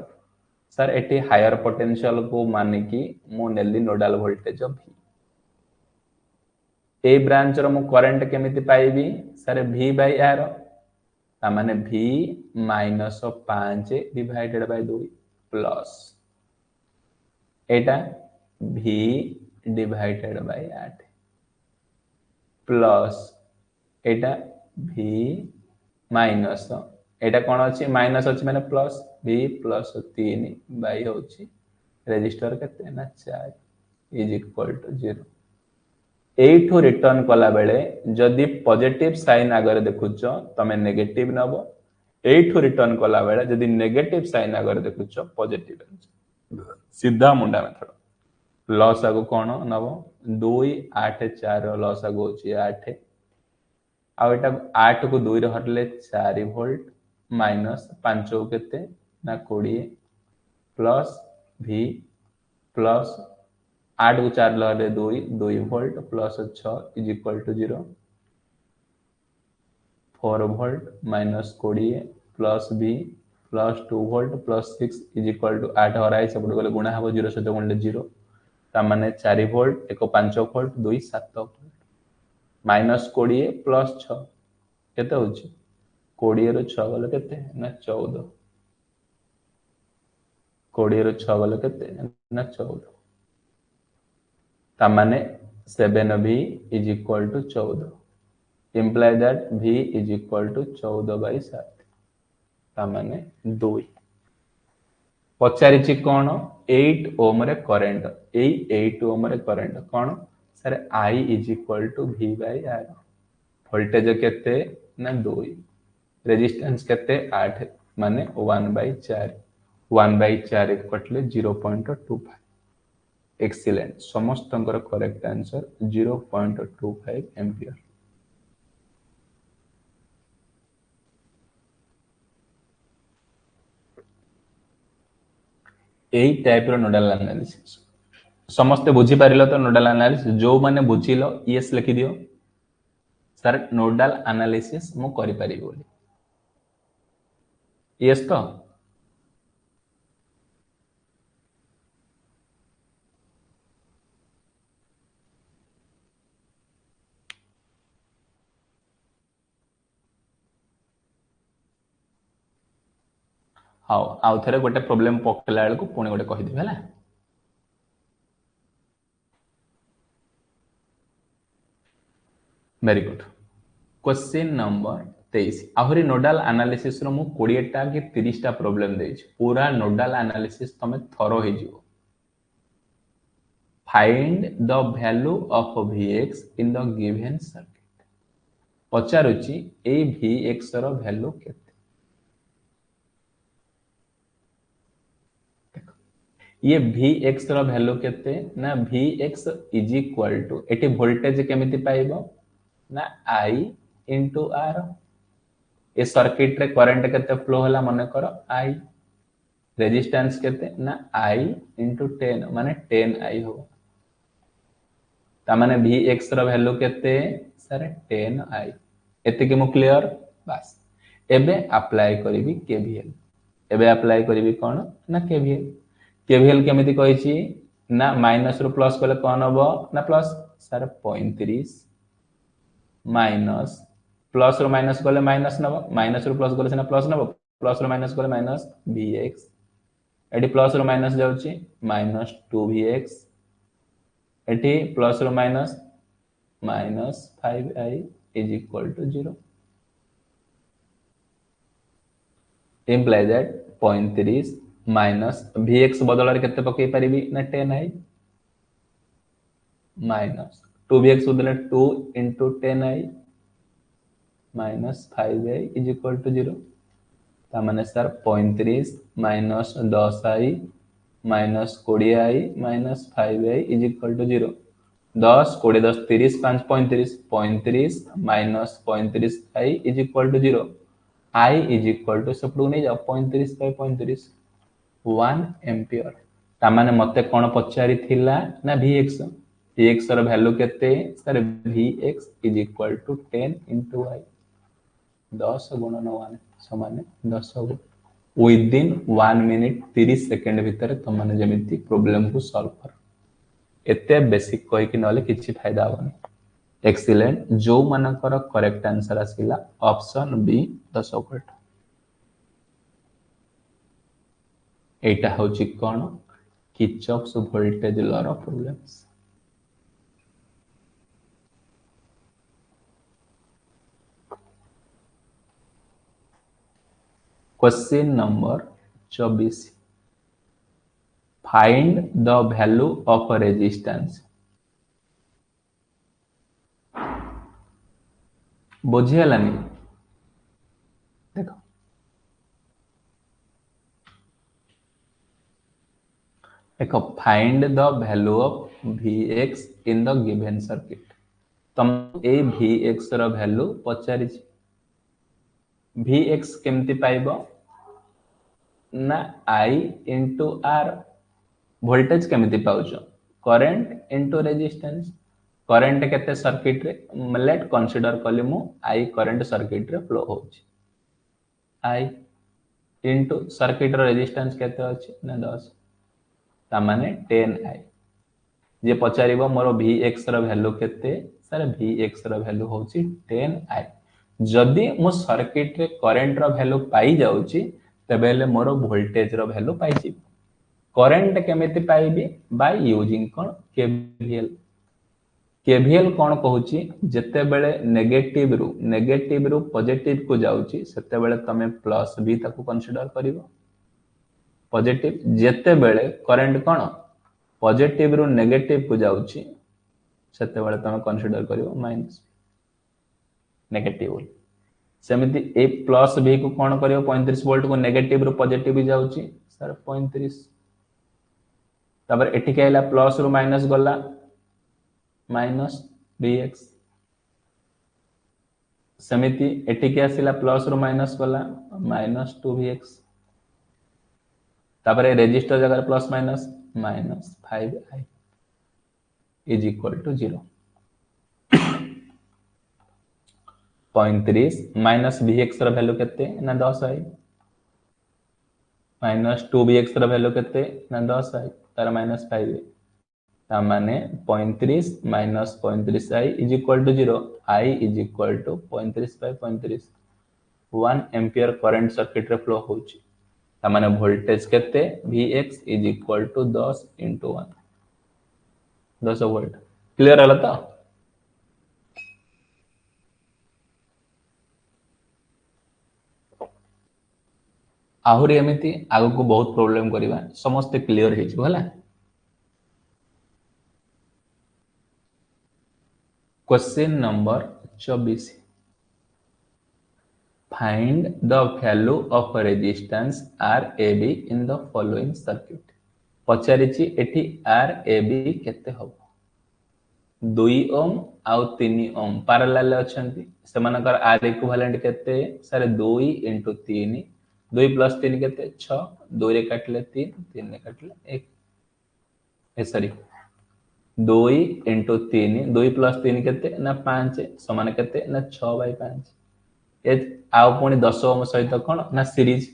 Speaker 1: सर एटी हायर पोटेंशियल को माने की मु नेली नोडल वोल्टेज भी ए ब्रांच रो मु करंट केमिति पाइबी सर v बाय r तामाने v minus 5 divided by 2 plus एटा v डिवाइडेड बाय 8 प्लस एटा v माइनस एटा कोन अछि माइनस अछि माने प्लस v प्लस 3 बाय होछि रेजिस्टर केते ना 4 इज इक्वल टू 0 एठो रिटर्न कला बेले जदी पॉजिटिव साइन आगर देखुछ तमे नेगेटिव नबो एठो रिटर्न कला बेले जदी नेगेटिव साइन आगर देखुछ पॉजिटिव सीधा मुंडा मेथड लॉस आगो कोन नबो 2 8 4 लॉस आगो होछि 8 आ एटा 8 को 2 रे हटले 4 वोल्ट माइनस 5 को केते ना 20 प्लस v प्लस 8 को 4 लहरे 2 volt plus 6 is equal to 0 4 volt minus 20 plus v plus 2 volt plus 6 is equal to 8 हराई सब गले गुणा हबो 0 सहित गुणले 0 ता माने 4 volt 1 5 volt 2 7 volt minus 20 plus 6 केते होची 20 रो 6 गले केते ना 14 20 रो 6 गले केते ना 14 तामाने 7v is equal to 14 imply that v is equal to 14 by 7 तामाने 2 पचारिछि cone 8 ohm रे करंट ए 8 ओम रे current cone sir I is equal to v by r voltage केते ना 2 रेजिस्टेंस केते 8 माने 1 by 4 1 by 4 कटले 0.25 एक्सीलेंट समस्त करेक्ट आंसर 0.25 एम्पियर एई type रो nodal analysis समस्त बुझी पारिलो तो नोडल एनालिसिस जो माने बुझिलो यस लिखि दियो सर नोडल एनालिसिस मु करि पारि बोली यस तो हाउ आउ थरे गोटे प्रॉब्लम पकला बेल को पुणी गोटे कहि देबे हला वेरी गुड क्वेश्चन नंबर 23 आहुरी नोडल एनालिसिस रो मु 20 टा कि 30 टा प्रॉब्लम देइ छी पूरा नोडल एनालिसिस तमे थरो हे जिवो find the value of vx in the given circuit पचारुची ए vx रो वैल्यू केते ये vx रो वैल्यू केते ना vx इज इक्वल टू एटी वोल्टेज केमिति पाइबो ना I into R ए सर्किट रे करंट केते फ्लो होला मने करो I रेजिस्टेंस केते ना I into 10 माने 10I हो ता माने vx रो वैल्यू केते सर 10I एते के मु क्लियर बस एबे अप्लाई करिवि KVL एबे अप्लाई करिवि कोन ना KVL केमिति कहिछि ना माइनस रु प्लस कले कौन हम ना प्लस सर 35 माइनस प्लस रु माइनस कले माइनस नब माइनस रु प्लस कले सिना प्लस नब प्लस रु माइनस कले माइनस vx एटी प्लस रु माइनस जाउची माइनस 2vx एटी प्लस रु minus minus 5i is equal to 0 implies that 35 minus vx बदल केते पकई परिबी ना 10i माइनस 2vx बदल 2 into 10i minus 5i is equal to 0 तामाने sir 35 minus 10i minus 20i minus 5i is equal to 0 10 20 10 30 5 35 35 minus 35i is equal to 0 i is equal to सब नहीं जाओ 35 by 35 1 ampere तामाने मते कोन पचारि थिला ना vx vx र value केते sir vx is equal to 10 into i 10 गुणन 1 समान 10 विदिन 1 मिनिट 30 सेकंड भीतर तुम माने जेमिति प्रॉब्लम को सॉल्व कर एते बेसिक कहि कि नले किछि फायदा होनी एक्सीलेंट जो मानकर करेक्ट आंसर आसिला ऑप्शन बी 10 वोल्ट एटा होची कोन किर्चॉफ्स वोल्टेज लॉ रो problems question number 24 find the value of resistance बुझियलानी देखो देखो find the value of vx in the given circuit तुम ए vx रो वैल्यू पचारि vx केमती पाइबो ना I into R वोल्टेज केमिति पाउछ करंट इनटू रेजिस्टेंस करंट केते सर्किट रे लेट कंसीडर कले मु I करंट सर्किट रे फ्लो होछ I इनटू सर्किट रो रेजिस्टेंस केते अछि ना 10 ता माने 10I जे पचारिबो मोर vx रो वैल्यू केते सर vx रो वैल्यू होछि 10I जदि मो सर्किट रे करंट रो वैल्यू पाई जाउची तबेले मोर वोल्टेज रो वैल्यू पाई छी करंट केमिति पाइबी बाय यूजिंग कोन केवीएल केवीएल कोन कहूची जते बेले नेगेटिव रु पॉजिटिव को जाउची सेते बेले तमे प्लस बी ताको कंसीडर करिवो पॉजिटिव जते बेले करंट कोन पॉजिटिव रु नेगेटिव को जाउची सेते बेले तमे कंसीडर करिवो माइनस नेगेटिव सेमिति ए प्लस बी को कोन करियो 35 वोल्ट को नेगेटिव रु पॉजिटिव जाउची सर 35 तबर एठी कहला प्लस रु माइनस गला माइनस vx सेमिति एठी के आसिला प्लस रु माइनस गला माइनस 2vx तबर रेजिस्टर जगह plus minus minus 5i is equal to 0 35 minus vx रो वैल्यू केते ना 10i माइनस 2vx रो वैल्यू केते ना 10i तार माइनस 5 ता माने 35 minus 35i is equal to 0 I is equal to 35 by 35 1 ampere current circuit रे फ्लो होची ता माने वोल्टेज केते vx is equal to 10 into 1 10 volt clear हला त आहुरी एमिति आगु को बहुत प्रॉब्लम करिवा समस्त क्लियर हे छ हला question number 24 find the value of resistance RAB in the following circuit पचारिछि एठी RAB केते हो 2 ओम आउ 3 ओम पैरेलल अछंती सेमानकर R इक्विवेलेंट केते सर 2 into 3 2 plus 3 केते 6 2 रे काटले 3 3 रे काटले 1 ए सॉरी 2 into 3 2 plus 3 केते ना 5 समान केते ना 6 by 5 ए आउ पुनी 10 ओम सहित कोन ना सीरीज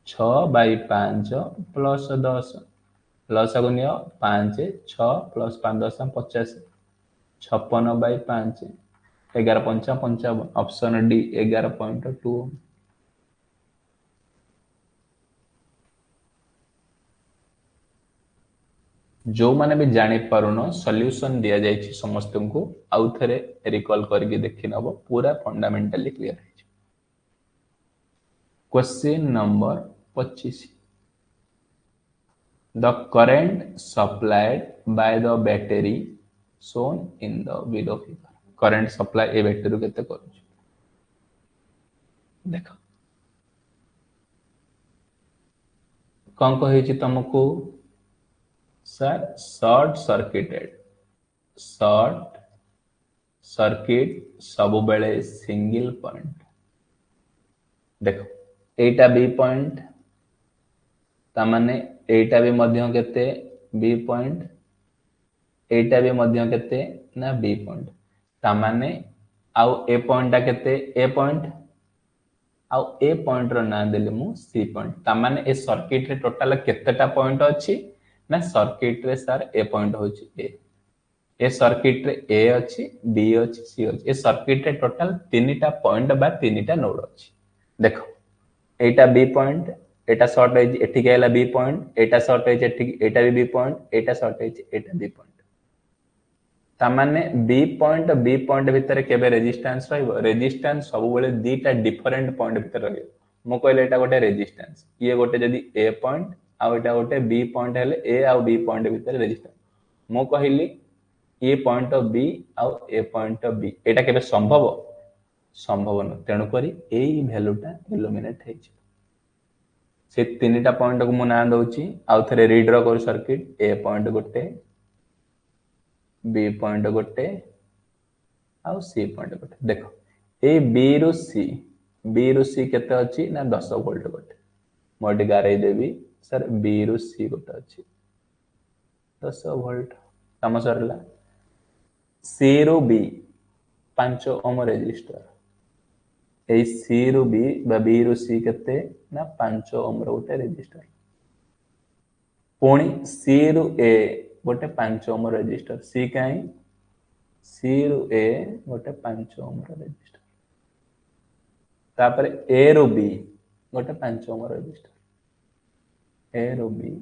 Speaker 1: 6 by 5 plus 10 लसागु नियो 5 6 प्लस 5 10 50 56/5 11 5 55 ऑप्शन डी 11.2 जो माने भी जानी पारुनो सॉल्यूशन दिया जायछि समस्त को आउ थरे रिकॉल करके देखि नबो पूरा फंडामेंटली क्लियर है। Question number 25 the current supplied by the battery shown in the below figure current supply A battery केते करूछ देखो कौन कहिछि तुमको सर शॉर्ट सर्किट सब बेले सिंगल पॉइंट देखो एटा बी पॉइंट तामाने एटा भी मध्य केते बी पॉइंट एटा भी मध्य केते ना बी पॉइंट तामाने आउ ए पॉइंट केते ए पॉइंट आउ ए पॉइंट रो ना देले मु सी पॉइंट तामाने ए सर्किट रे टोटल केतेटा पॉइंट अछि ना सर्किट रे सर ए पॉइंट होछि ए सर्किट रे ए अछि बी अछि सी अछि ए सर्किट रे टोटल तीनटा पॉइंट बा तीनटा नोड अछि देखो एटा बी पॉइंट एटा शॉर्ट है एठी गेला बी पॉइंट एटा शॉर्ट है एठी एटा भी बी पॉइंट एटा शॉर्ट है एटा बी पॉइंट तामाने बी पॉइंट भितर केबे रेजिस्टेंस रहइबो रेजिस्टेंस सब बेले दीटा डिफरेंट पॉइंट भितर रहइबो मो कहले एटा गोटे रेजिस्टेंस ये गोटे जदी ए पॉइंट आ एटा गोटे बी पॉइंट हेले ए आ बी पॉइंट भितर रेजिस्टेंस मो कहली ए पॉइंट ऑफ बी आ ए पॉइंट ऑफ बी एटा केबे संभव न तेनु करी एई वैल्यूटा इल्यूमिनेट हेछि से तीनटा पॉइंट को मु ना दउची आउ थरे रीड्र कर सर्किट ए पॉइंट गोटे बी पॉइंट गोटे आउ सी पॉइंट गोटे देखो ए बी रु सी केते अछि ना 10 वोल्ट गोटे मोटी गारे देबी सर बी रु सी गोटे अछि 10 वोल्ट काम सरला सी रु बी 5 ओम रेजिस्टर ए सी रु बी बा बी रु सी केते ना 5 ओम रो गोटे रेजिस्टर पुणी सी रु ए गोटे 5 ओम रेजिस्टर सी काई सी रु ए गोटे 5 ओम रेजिस्टर तापर ए रु बी गोटे 5 ओम रेजिस्टर ए रु बी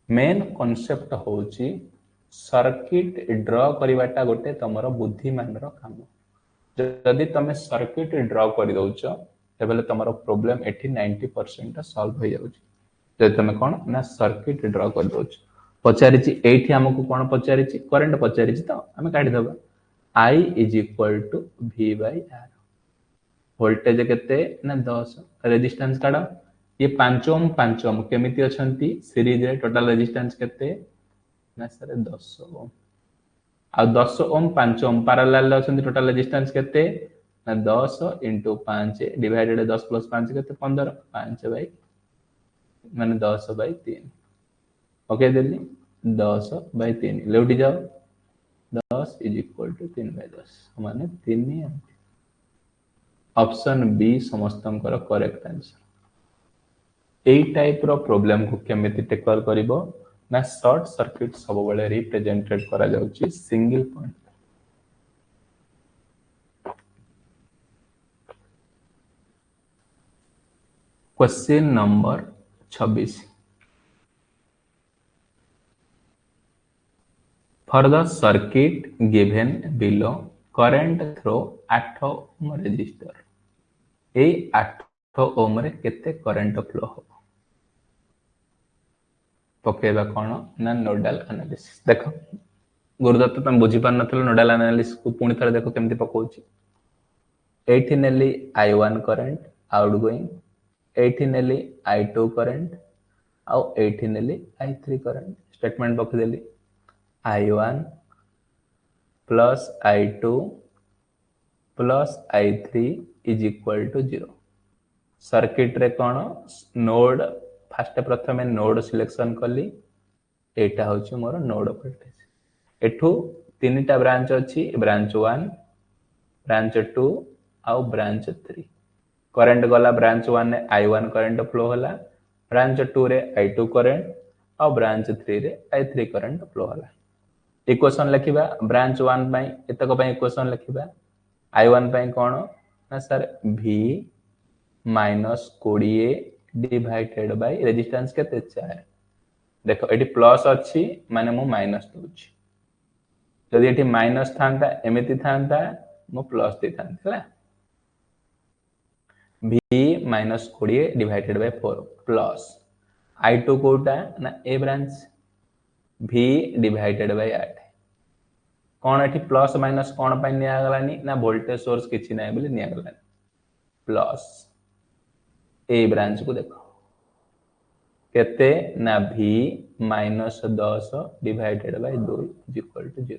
Speaker 1: मेन कांसेप्ट होची सर्किट ड्रा करिवाटा गोटे तमरो बुद्धिमान रो काम जदि तमे सर्किट ड्रा करि दउछ तेबेले तमरो प्रॉब्लम एठी 90% सॉल्व हो जाउछ जदि तमे कोन ना सर्किट ड्रा कर दउछ पचारिछि एठी हमकु कोन पचारिछि करंट पचारिछि तो हमें काढि दबा I is equal to V by R voltage केते ना 10 रेजिस्टेंस काढ ये 5 ओम केमिति अछंती सीरीज रे टोटल रेजिस्टेंस केते ना सर 10 ओम आ 10 ओम 5 ओम पैरेलल अछंती टोटल रेजिस्टेंस केते ना 10 into 5 डिवाइडेड 10 plus 5 केते 15 5 by माने 10 by 3 ओके देली 10 by 3 लेउटी जाओ 10 is equal to 3 by 10 माने 3 एम्पियर ऑप्शन बी समस्तंकर करेक्ट आंसर एई टाइप रो प्रॉब्लम को केमिति टेकल करिवो ना शॉर्ट सर्किट सब बेले रिप्रेजेंटेड करा जाउची single point question number 26 for the circuit given below current through 8 ohm resistor A 8 ohm रे केते करंट फ्लो हो पकेबा कोन ना नोडल एनालिसिस देखो गुरुदत्त तुम बुझी पार नथलो नोडल एनालिसिस को पुणी थरे देखो केमति पकोची एठी नेली I1 करंट आउटगोइंग एठी नेली I2 करंट आउ एठी नेली I3 करंट स्टेटमेंट पक देली I1 plus I2 plus I3 is equal to 0 circuit रे कोन नोड फास्ट प्रथमे नोड सिलेक्शन कली एटा होची मोर नोड वोल्टेज एठू तीनटा ब्रांच अछि ब्रांच 1 ब्रांच 2 आउ ब्रांच 3 करंट गला ब्रांच 1 ने I1 करंट फ्लो होला ब्रांच 2 रे I2 करंट और ब्रांच 3 रे I3 करंट फ्लो होला। इक्वेशन लिखिबा ब्रांच 1 पई एतक पई इक्वेशन लिखिबा I1 पई कोन ना sir V minus 20 divided by resistance केते 4 देखो एटी प्लस अछि माने मु माइनस दोछि जदि एटी माइनस थांता एमिति थांता मु प्लस दे थांतला V minus 20 divided by 4 plus I2 कोटा ना ए ब्रांच V डिवाइडेड बाय 8 कोन एटी प्लस माइनस कोन पई निया गलानी ना वोल्टेज सोर्स किछि नै बोली निया गलानी प्लस ए ब्रांच को देखो केते ना V minus 10 divided by 2 is equal to 0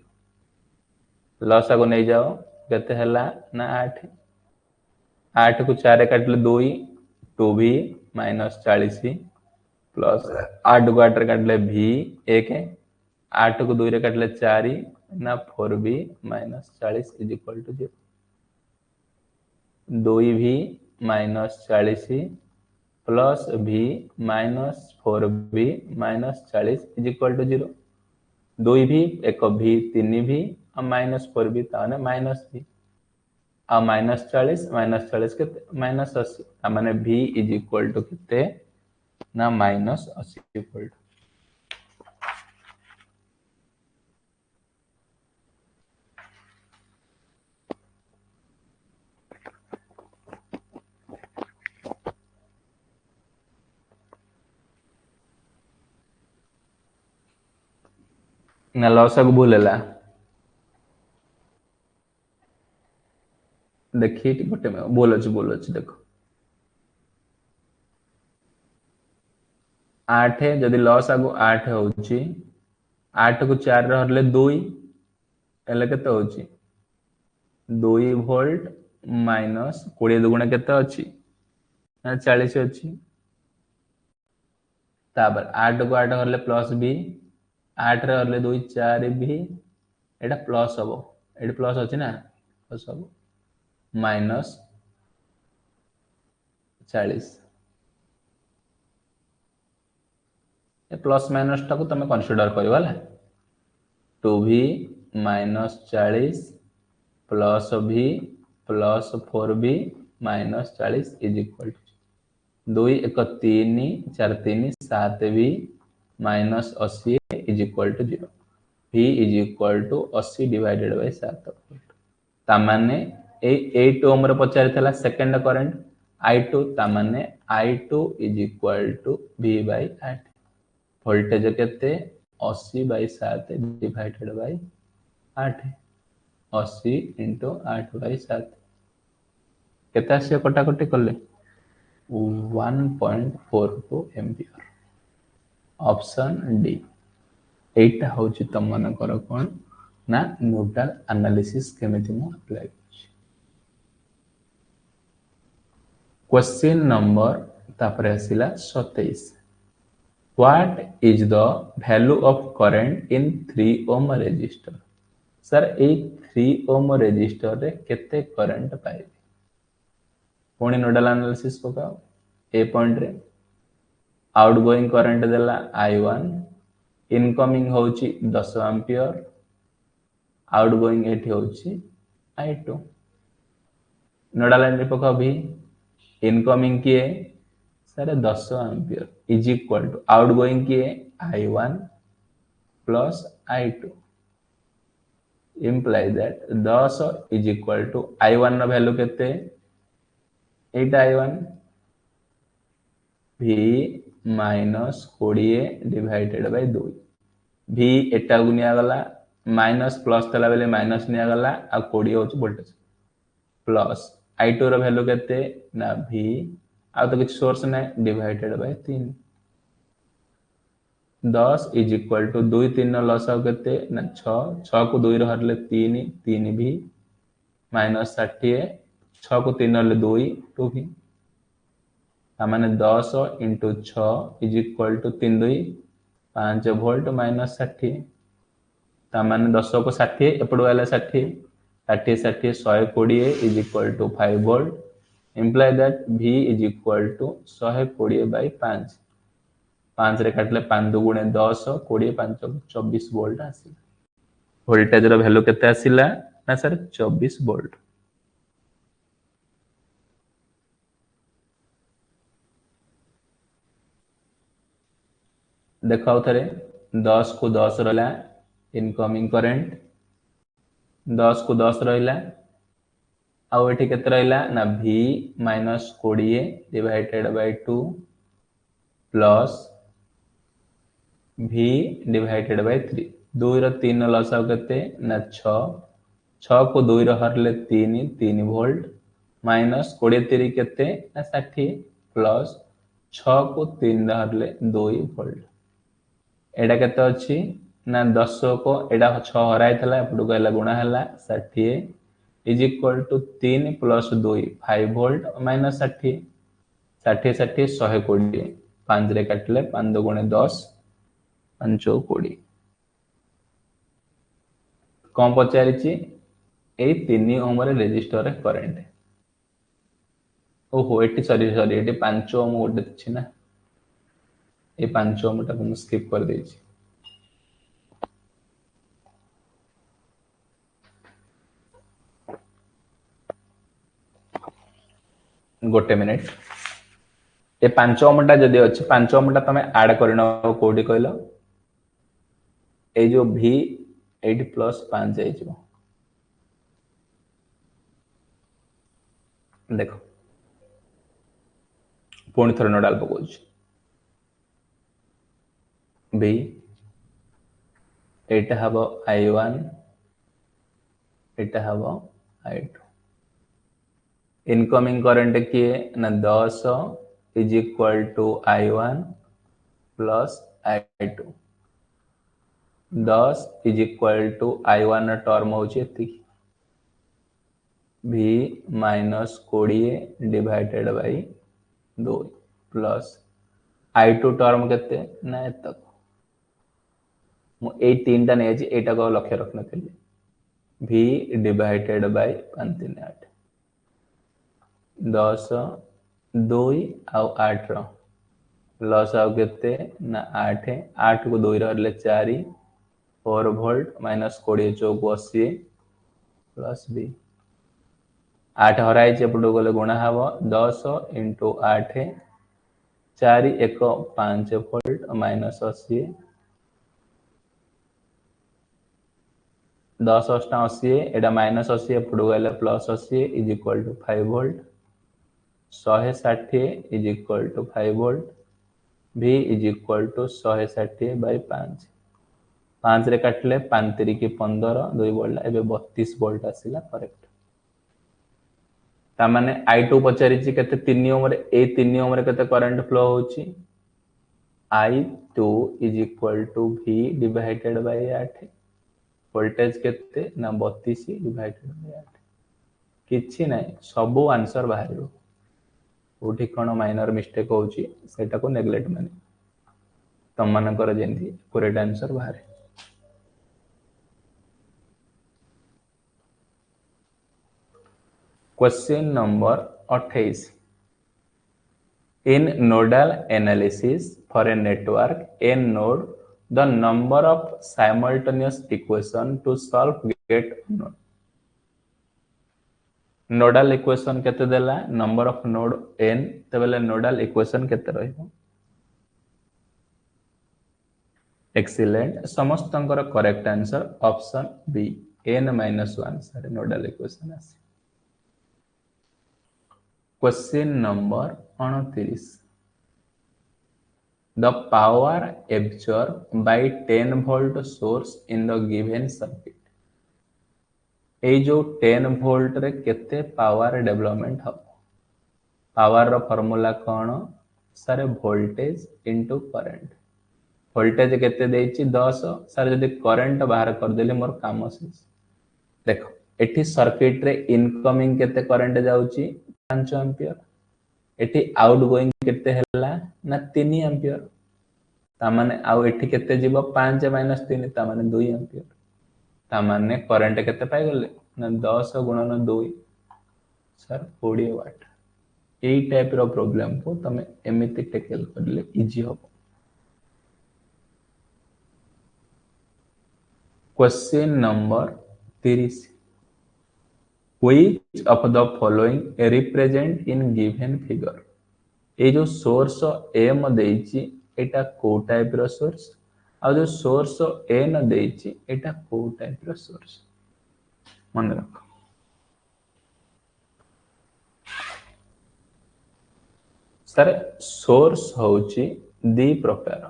Speaker 1: लॉस को नहीं जाओ केते हला ना 8 8 को 4 काटले 2 2V माइनस 40 प्लस 8 को 8 काटले V 1 8 को 2 रे काटले 4 ना 4V minus 40 is equal to 0 2V minus 40 plus V minus 4V minus 40 is equal to 0 2V एक V 3V और माइनस 4V ताने माइनस V और माइनस 40 के माइनस 80 माने V इज इक्वल टू किते ना माइनस 80 इक्वल टू ना लॉसक भूलेला देखी गोटे में बोलछ देखो 8 जदि लॉस आगु 8 होउची 8 को 4 रे हरले 2 एले केते होउची 2 वोल्ट माइनस 20 दुगुणे केते अछि ना 40 अछि तापर 8 को 8 हरले प्लस B 8 रे हरले 2 4B एटा प्लस हबो एटी प्लस अछि ना प्लस हबो माइनस 40 ए प्लस माइनस टाको तमे कंसीडर करियो वाला 2V minus 40 plus V plus 4V minus 40 is equal to 2 1 3 4 3 7V minus 80 is equal to 0 V is equal to 80 divided by 7 तामाने 8 ओम रे पचारि थला सेकंड करंट I2 तामाने I2 is equal to V by 8 voltage केते 80 by 7 divided by 8 80 into 8 by 7 केते आसे कटाकटी करले 1.42 ampere option D एटा होची तम मन कर कोन ना नोडल एनालिसिस केमिति मु अप्लाई करछि क्वेश्चन नंबर तापरे आसिला 27 what is the value of current in 3 ohm resistor sir ए 3 ओम रेजिस्टर रे केते करंट पाइबे पुणी नोडल एनालिसिस पकाओ ए पॉइंट रे आउटगोइंग करंट देला I1 इनकमिंग होची 10 एम्पियर आउटगोइंग एठी होची I2 नोडल एनालिसिस पकाओ भी इनकमिंग किए sir 10 ampere is equal to outgoing किए I1 plus I2 implies that 10 is equal to I1 ର value केते एटा I1 V minus 20 divided by 2 V एटा गुनिया गला माइनस प्लस तला बेले माइनस निया गला आ 20 होची वोल्टेज प्लस I2 रो वैल्यू केते ना V आ तो किछ सोर्स नै divided by 3 10 is equal to 2 3 लॉस आउ केते ना 6 6 को 2 रो हरले 3 3 V माइनस 60 6 को 3 हरले 2 2V तामाने 10 into 6 is equal to 3 2 5 volt minus 60 तामाने 10 को 60 एपड़ वाला 60 60 60 120 is equal to 5 volt imply that V is equal to 120 by 5 पांच रे काटले 5 दुगुणे 10 20 5 24 वोल्ट आसिला वोल्टेज रो वैल्यू केते आसिला ना सर 24 वोल्ट देखाओ थरे 10 को 10 रहला इनकमिंग करंट 10 को 10 रहला आउ एठी केते रहला ना v minus 20 divided by 2 plus v divided by 3 2 रो 3 लसाव केते ना 6 6 को 2 रो हरले 3 3 वोल्ट माइनस 20 3 केते ना 60 प्लस 6 को 3 रो हरले 2 वोल्ट एडा केते अछि ना 10 को एडा 6 हराई थला एपडू कहला गुणा हला 60 is equal to 3 plus 2 5 volt minus 60 60 60 120 5 रे काटले 5 दुगुणे 10 5 20 कौन पचारिछि ए 3 ओम रे रेजिस्टर रे करंट ओहो एटी सॉरी सॉरी एटी 5 ओम गोटे अछि ना ये 5 ओम टा हम स्किप कर देछि गोटे मिनिट ये 5 ओम टा जदी अछि 5 ओम टा तमे ऐड करनो कोडी कहलो ए जो v 8 प्लस 5 जाई जो देखो पुणी थोड़ा नोडाल पकोच v एटा हबो i1 एटा हबो i2 इनकमिंग करंट किए ना 10 is equal to i1 plus i2 10 is equal to i1 term होची एति v minus 20 divided by 2 plus i2 term केते ना एतक मु ए तीनटा नै अछि एटा को लक्ष्य रखना थिले v डिवाइडेड बाय 5 3 8 10 2 आउ 8 रो प्लस आउ केते ना 8 8 को 2 रहले 4 4 वोल्ट माइनस 20 चौक 80 प्लस v 8 हराई जे पडो गले गुणा हबो 10 into 8 4 1 5 वोल्ट माइनस 80 10 अष्टा 80 एटा माइनस 80 एपडो गले plus 80 is equal to 5 volt 160 is equal to 5 volt v is equal to 160 by 5 5 रे काटले 5 3 की 15 2 वोल्ट एबे 32 वोल्ट आसिला करेक्ट ता माने i2 पचारिछि केते 3 ओम रे ए 3 ओम रे केते करंट फ्लो होछि i2 is equal to v divided by 8 voltage केते ना 32 डिवाइडेड बाय 8 किछि नै सब आंसर बाहरियो ओठी कोन माइनर मिस्टेक होछि सेटा को नेग्लेक्ट माने तम मानकर जेंति करेक्ट आंसर बाहरे question number 28 in nodal analysis for a network n node the number of simultaneous equation to solve get unknown nodal equation केते देला number of node n तबेले nodal equation केते रहइबो excellent समस्तंकर correct answer option B n-1 सारे nodal equation आसी question number 29 the power absorbed by 10 volt source in the given circuit ए जो 10 volt रे केते पावर डेवलपमेंट हो पावर रो फार्मूला कोन सारे वोल्टेज इनटू करंट वोल्टेज केते देछि 10 सारे जदी करंट बाहर कर देले मोर काम शेष देखो एठी सर्किट रे इनकमिंग केते करंट जाउची 5 एंपियर एठी आउटगोइंग केते हैला ना 3 एंपियर ता माने आउ एठी केते जीवो 5 - 3 ता माने 2 एंपियर ता माने करंट केते पाई गले ना 10 गुणन 2 सर 40 वाट एई टाइप रो प्रॉब्लम को तमे एमिति टेकल करले इजी हो question number 30 which of the following represent in given figure ये जो सोर्स m देइची एटा को टाइप रो सोर्स आ जो सोर्स n देइची एटा को टाइप रो सोर्स मन रख सर सोर्स होची दी प्रकार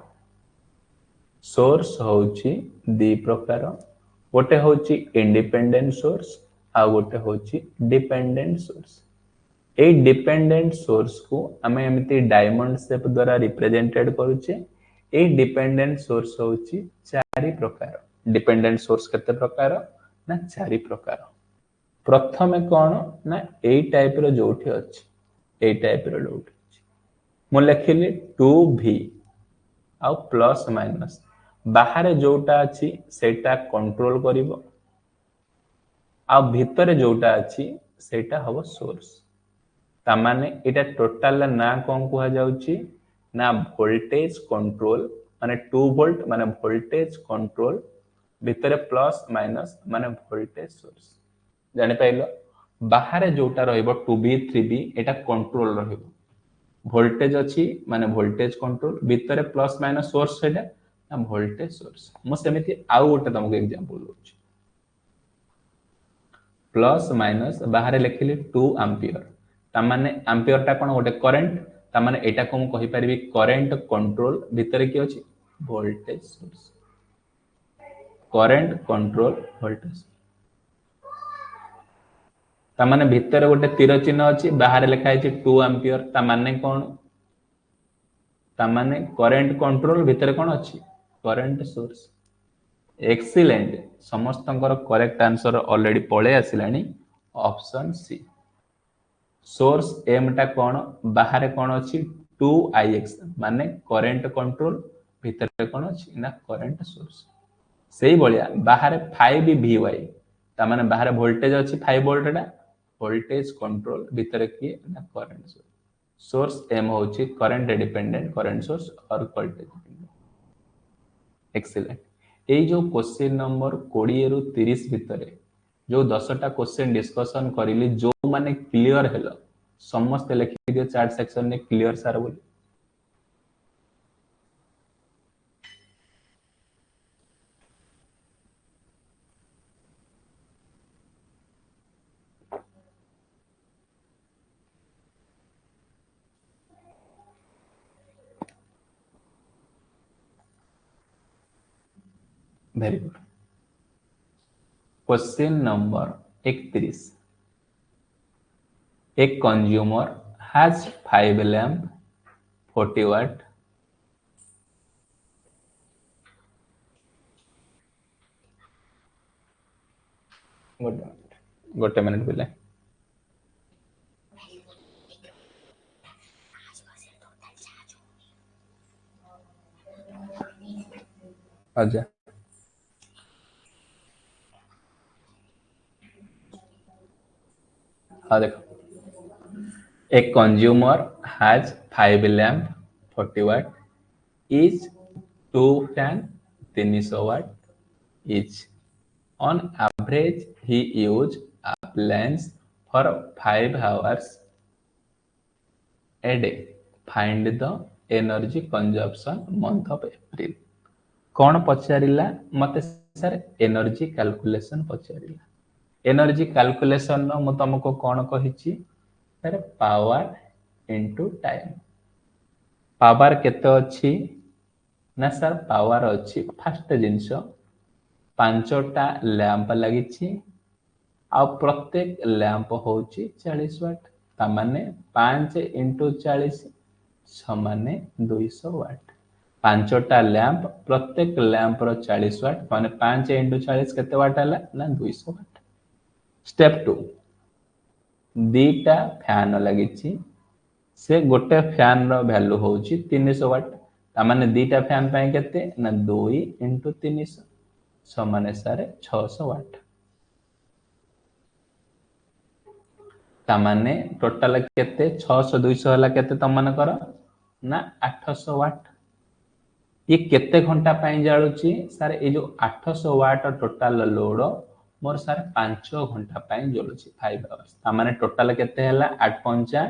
Speaker 1: सोर्स होची दी प्रकार गोटे होची इंडिपेंडेंट सोर्स आ गोटे होची डिपेंडेंट सोर्स ए डिपेंडेंट सोर्स को आमे एमिति डायमंड शेप द्वारा रिप्रेजेंटेड करूचे ए डिपेंडेंट सोर्स होची चारि प्रकार डिपेंडेंट सोर्स केते प्रकार ना चारि प्रकार प्रथमे कोन ना ए टाइप रो जोठी अछि ए टाइप रो जोठी अछि मु लिखिली 2v आ प्लस माइनस बाहर जोटा अछि सेटा कंट्रोल करिवो आ भितरे जोटा अछि सेटा हबो सोर्स तामाने इटा टोटल ना कोन कुहा जाउची ना वोल्टेज कंट्रोल माने 2 वोल्ट माने वोल्टेज कंट्रोल भितरे प्लस माइनस माने वोल्टेज सोर्स जानि पाइलो बाहर जोटा रहइबो 2v 3v एटा कंट्रोल रहइबो वोल्टेज अछि माने वोल्टेज कंट्रोल भितरे प्लस माइनस सोर्स सेटा ना वोल्टेज सोर्स मो सेमिति आउ गोटे तुमको एग्जांपल दोछि प्लस माइनस बाहर लिखिली 2 एम्पियर तामाने एम्पियर टा कोन गोटे करंट तामाने एटा को कहि परिबी करंट कंट्रोल भितरे की अछि voltage source current control voltage तामाने भितरे गोटे तीर चिन्ह अछि बाहर लिखा अछि 2 एम्पियर तामाने कोन तामाने करंट कंट्रोल भितरे कोन अछि करंट सोर्स एक्सीलेंट समस्तंकर करेक्ट आंसर ऑलरेडी पळे आसिलानी ऑप्शन सी सोर्स एम टा कोन बाहर कोन अछि 2ix माने करंट कंट्रोल भितर कोन अछि ना करंट सोर्स सेही बलिया बाहर 5vy ता माने बाहर वोल्टेज अछि 5 वोल्ट टा वोल्टेज कंट्रोल भितर की ना करंट सोर्स सोर्स एम होछि करंट डिपेंडेंट करंट सोर्स और वोल्टेज डिपेंडेंट एक्सीलेंट ए जो क्वेश्चन नंबर 20 रु 30 भितरे जो 10टा क्वेश्चन डिस्कशन करिली जो माने क्लियर हेलो समस्त लिखि दियो चैट सेक्शन में क्लियर सर बोली very good question number 31 a consumer has 5 lamp 40 watt गोटे मिनट बिले अच्छा हाँ देखो a consumer has 5 lamp 40 watt each 2 fan 300 watt each on average he use appliance for 5 hours a day find the energy consumption month of April कौन पचारिला मते sir energy calculation पचारिला energy calculation नो मु तुमको कौन कहिची sir power into time power केते अछि ना सर पावर अछि फर्स्ट जिंस 5टा लैंप लागिची आ प्रत्येक लैंप होची 40 वाट ता माने 5 * 40 समाने 200 वाट 5टा लैंप प्रत्येक लैंप रो 40 वाट माने 5 * 40 केते वाट हला ना 200 वाट स्टेप 2 दीटा फैन लागिची से गोटे फैन रो वैल्यू होची 300 वाट ता माने दीटा फैन पय केते ना 2 * 300 समाने सारे 600 वाट ता माने टोटल केते 600 200 हला केते तम मन कर ना 800 वाट ये केते घंटा पाई जाळुची सर ए जो 800 वाट टोटल लोड मोर सर 5 घंटा पाई जळुची 5 आवर्स ता माने टोटल केते हला 8 पंचा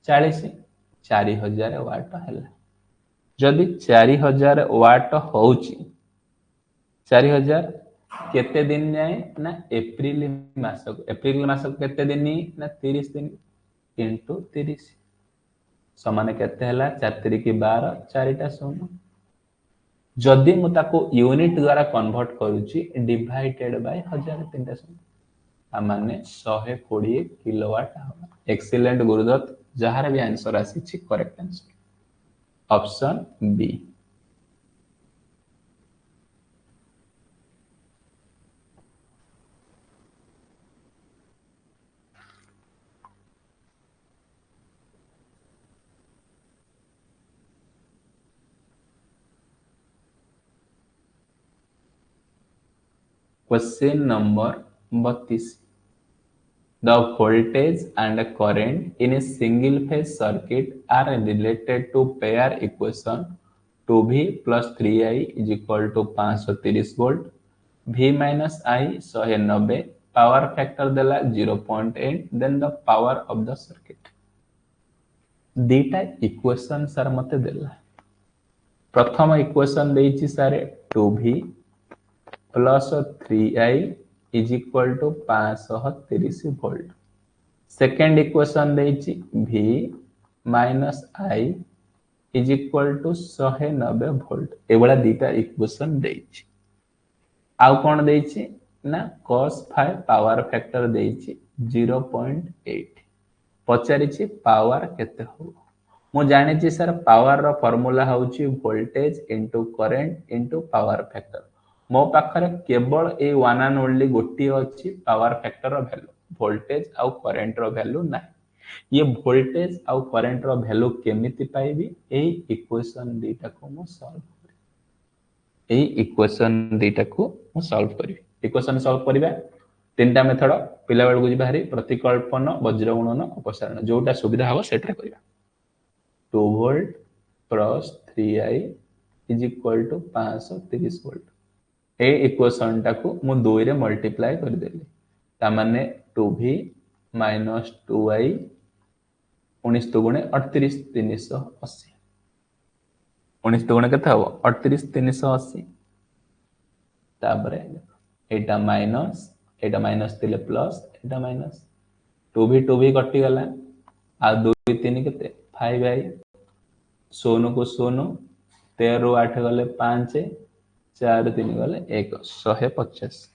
Speaker 1: 40 4000 वाट हला जदि 4000 वाट होउची 4000 केते दिन जाए ना एप्रिल मासक केते दिन ना 30 दिन इंटू 30 समान केते हला 4 3 की 12 4टा 16 जदि मु ताको यूनिट द्वारा कन्वर्ट करूची डिवाइडेड बाय 1300 माने 120 किलोवाट आवर एक्सीलेंट गुरुदत्त जहार भी आंसर आसी correct answer option B question number 32 the voltage and current in a single phase circuit are related to pair equation 2V plus 3I is equal to 530 volt V minus I 190 power factor देला 0.8 then the power of the circuit दीटा equation sir मते देला प्रथम equation देइछि sir 2V plus 3I is equal to 530 volt second equation देइछि V minus I is equal to 190 volt एबला दीटा equation देइछि आउ कोन देइछि ना cos phi पावर फैक्टर देइछि 0.8 पचारिछि पावर केते हो मु जानिछि सर पावर रो फार्मूला होउछि voltage into current into power factor मो पाखरे केवल ए वन एंड ओनली गोटी अछि पावर फैक्टर रो वैल्यू वोल्टेज आउ करंट रो वैल्यू ना ये वोल्टेज आउ करंट रो वैल्यू केमिति पाइबी एई इक्वेशन दीटा को मु सॉल्व करी एई इक्वेशन दीटा को मु सॉल्व करी इक्वेशन सॉल्व करिबा तीनटा मेथड पिला बेल को बाहरी प्रतिकल्पन वज्र गुणन अपसारण जोटा सुविधा हो सेटा करिबा 2 volt plus 3I is equal to 530 volt ए इक्वेशन टाको मु 2 रे मल्टीप्लाई कर देली ता माने 2V माइनस 2I 19 दुगुणे 38 380 19 दुगुणे केता हो 38 380 ताबरे एटा माइनस तिले प्लस एटा माइनस 2V कटि गला आ 2 3 केते 5I सोनो को सोनो 13 रु 8 गले 5 4 3 गले 1 150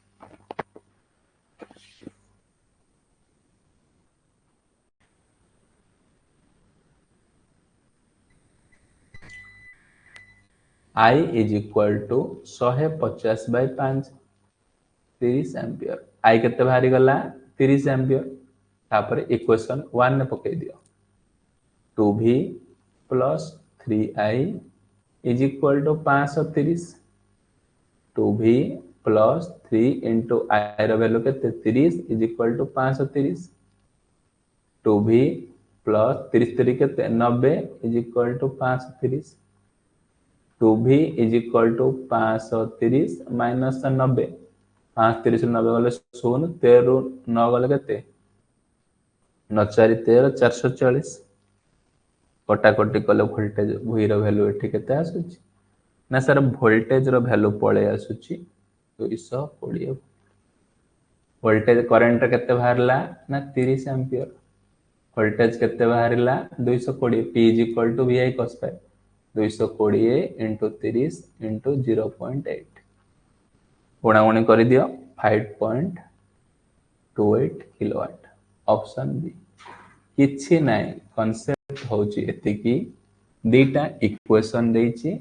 Speaker 1: I is equal to 150 by 5 30 ampere I केते बाहरी गला 30 एम्पियर तापर इक्वेशन 1 ने पके दियो 2V plus 3I is equal to 530 2V plus 3 into I रो वैल्यू केते 30 is equal to 530 2V plus 30 3 केते 90 is equal to 530 2V is equal to 530 minus 90 530 90 गले 0 13 9 गले केते 9 4 13 440 कटाकटी कले वोल्टेज V रो वैल्यू एठी केते आसुची ना सर वोल्टेज रो वैल्यू पळे आसुची 220 वोल्टेज करंट केते बाहरला ना 30 एम्पियर वोल्टेज केते बाहरला 220 P is equal to VI cos phi 220 into 30 into 0.8 गुणागुणी कर दियो 5.28 किलोवाट ऑप्शन बी किछि नाही कांसेप्ट होची एतिकी दीटा इक्वेशन देइची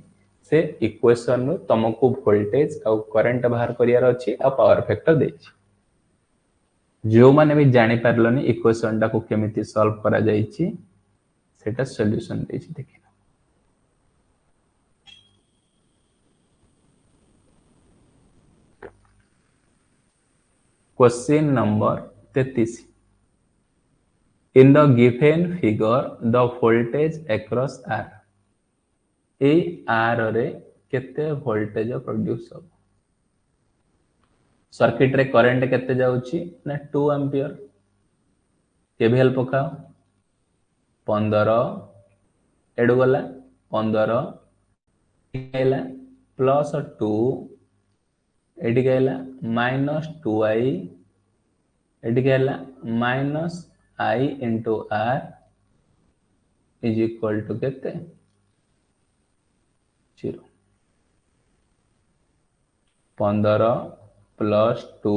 Speaker 1: से इक्वेशन नु तुमको वोल्टेज और करंट बाहर करियार अछि आ पावर फैक्टर देइची जो माने भी जानि परलनी इक्वेशन टा को केमिति सॉल्व करा जाईची सेटा सॉल्यूशन देइची देखि Question number 33. In the given figure, the voltage across R A R रे केते वोल्टेज प्रोड्यूस हो सर्किट रे करंट केते जाउची ना 2 एम्पियर केवीएल पकाओ 15 एडु गला 15 कहला प्लस 2 एडी कहला माइनस 2i एडी कहला minus i into r is equal to केते 0 15 प्लस 2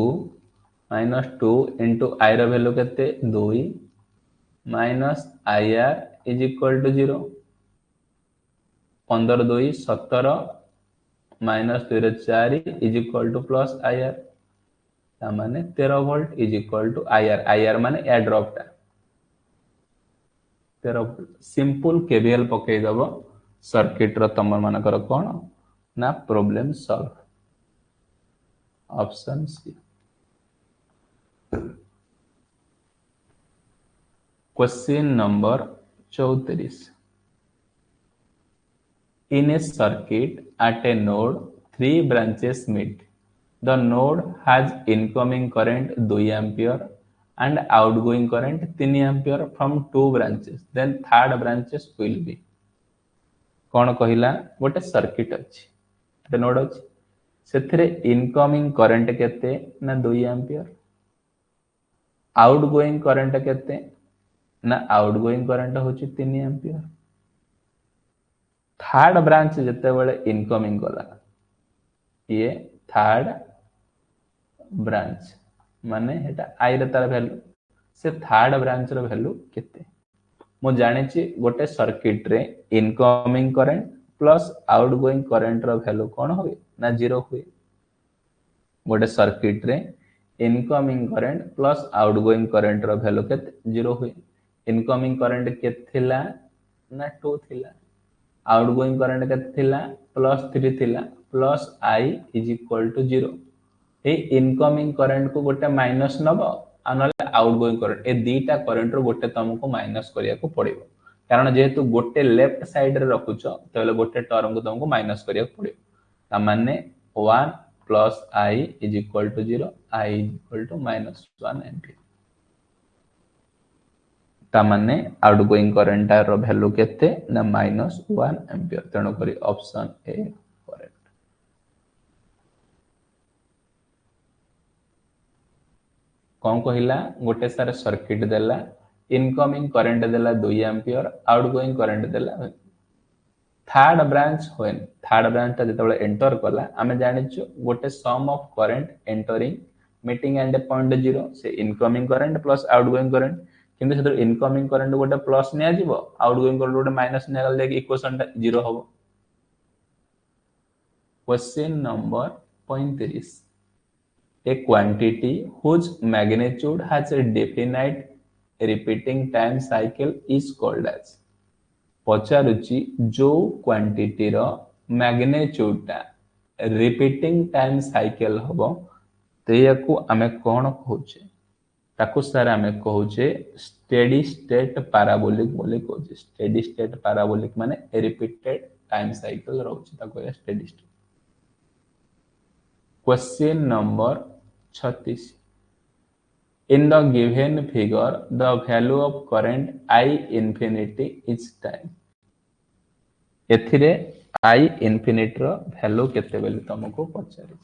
Speaker 1: माइनस 2 इंटू i रो वैल्यू केते 2 minus ir is equal to 0 15 2 17 minus 2 रे 4 is equal to plus ir माने 13 volt is equal to ir माने ए ड्रॉप टा 13 volt simple KVL पकई दबो circuit रो तमर मानकर कोन ना problem solve option C question number 34 in a circuit at a node 3 branches meet the node has incoming current 2 ampere and outgoing current 3 ampere from 2 branches then third branches will be कौन कहिला गोटे circuit अछि गोटे node अछि सेथिरे incoming current केते ना 2 ampere outgoing current केते ना आउटगोइंग करंट होची 3 एम्पियर थर्ड ब्रांच जते बेले इनकमिंग गला ये थर्ड ब्रांच माने हेटा आई रे तार वैल्यू से थर्ड ब्रांच रो वैल्यू केते मो जाने छी गोटे सर्किट रे incoming current plus outgoing current रो वैल्यू कोन होय ना 0 हुए गोटे सर्किट रे incoming current plus outgoing current रो वैल्यू केते 0 हुए इनकमिंग करंट केते थिला ना 2 थिला आउटगोइंग करंट केते थिला +3 थिला plus i is equal to 0 ए इनकमिंग करंट को गोटे माइनस नबो आनले आउटगोइंग करंट ए दीटा करंट रो गोटे तुमको माइनस करिया को पड़िबो कारण जेहेतु गोटे लेफ्ट साइड रे रखुचो तले गोटे टर्म को तुमको माइनस करिया को पड़िबो ता माने 1 plus i is equal to 0 i is equal to -1 ampere ता माने आउटगोइंग करंट रो वैल्यू केते ना -1 एम्पियर तणो करी ऑप्शन ए करेक्ट कौन कहिला गोटे सारे सर्किट देला इनकमिंग करंट देला 2 एम्पियर आउटगोइंग करंट देला थर्ड ब्रांच होएन थर्ड ब्रांच ता जतबे एंटर कला हमें जानिछु गोटे sum of current entering meeting and point 0 से incoming current plus outgoing current किंतु से इनकमिंग करंट गोटे प्लस निया जीवो आउटगोइंग करंट गोटे माइनस निया गले इक्वेशन ता 0 होबो question number 35 a quantity whose magnitude has a definite repeating time cycle is called as पचारुची जो क्वांटिटी रो मैग्नीट्यूड टा रिपीटिंग टाइम साइकिल हबो तेयाकू आमे कोन कहूचे ताकू सारा आमे कहूचे स्टेडी स्टेट पैराबोलिक बोली कहूचे स्टेडी स्टेट पैराबोलिक माने रिपीटेड टाइम साइकिल रहउची ताको steady state question number 36 in the given figure the value of current I infinity is time एथिरे I infinity रो वैल्यू केते बेले तुमको पचारि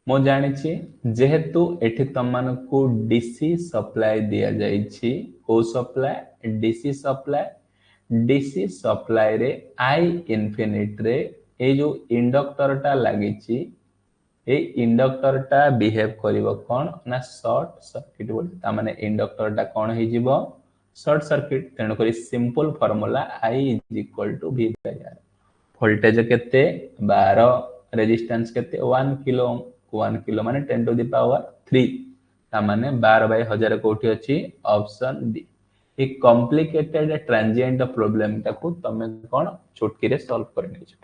Speaker 1: मो जानि छी जेहेतु एठी तमन को डीसी सप्लाई दिया जाई छी ओ सप्लाई डीसी सप्लाई रे I infinity रे ए जो इंडक्टर टा लागि छी ए इंडक्टर टा बिहेव करिवो कोन ना शॉर्ट सर्किट बोल ता माने इंडक्टर टा कोन हे जीवो शॉर्ट सर्किट तेनो करी simple formula I is equal to V bye R voltage केते 12 रेजिस्टेंस केते 1 किलो माने 10 टू द पावर 3 ता माने 12 बाय 1000 कोठी अछि option D A complicated transient problem टा को तमे कोन चुटकी रे सॉल्व करने छ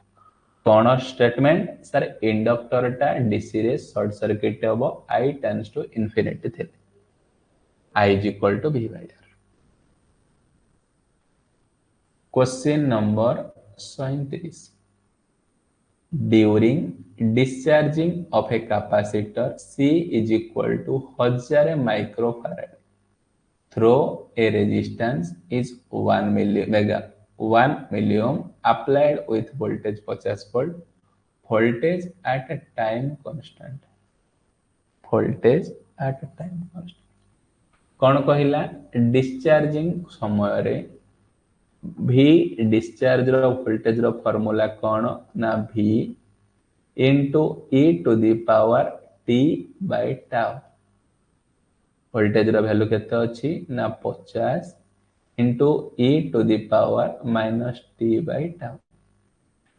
Speaker 1: कौन स्टेटमेंट सर इंडक्टर टा डीसी रे शॉर्ट सर्किट हबो I टेंड्स टू इंफिनिटी थे I is equal to V bye R question number 37 during discharging of a capacitor C is equal to 1000 microfarad through a resistance is 1 milliohm applied with voltage 50 volt voltage at a time constant voltage at a time constant कौन कहला discharging समय रे V discharge रो voltage रो formula कौन ना V into e to the power t by tau वोल्टेज रो value केते अछि ना 50 into e to the power minus t by tau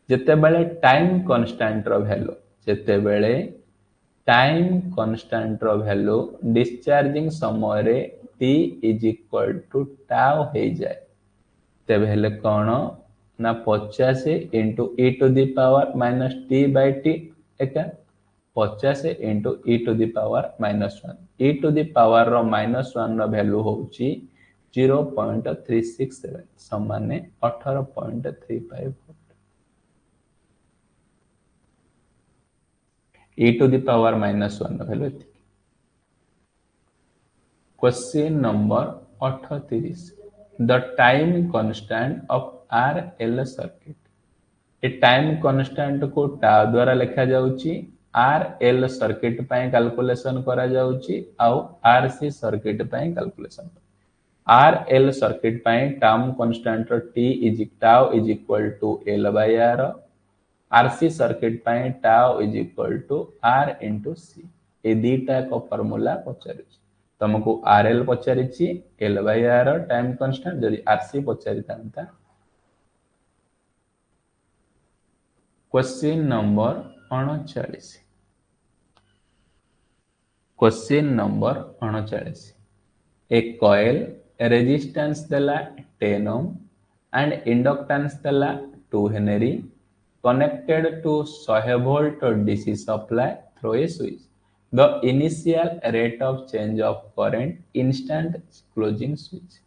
Speaker 1: जेते बेले टाइम कांस्टेंट रो वैल्यू जेते बेले टाइम कांस्टेंट रो वैल्यू डिस्चार्जिंग समय रे t is equal to tau हो जाए तेबे हेले कोन ना 50 into e to the power minus t by t एका 50 into e to the power minus 1 e to the power रो minus 1 रो वैल्यू होची 0.367 समान 18.35 e to the power minus 1 row value question number 38 the time constant of RL circuit a time constant को टा द्वारा लिखा जाउची RL circuit पय calculation करा जाउची आउ RC सर्किट पय कैलकुलेशन RL सर्किट पय time constant T is tau is equal to L by R RC circuit पय tau is equal to R into C ए दीटा को फार्मूला पचारि तुमको RL पचारिची L by R time constant जदि RC पचारि तांता क्वेश्चन नंबर 39 क्वेश्चन नंबर 39 ए कॉइल रेजिस्टेंस देला 10 ohm and inductance देला 2 henry connected to 100 volt DC supply through a switch the initial rate of change of current instant closing switch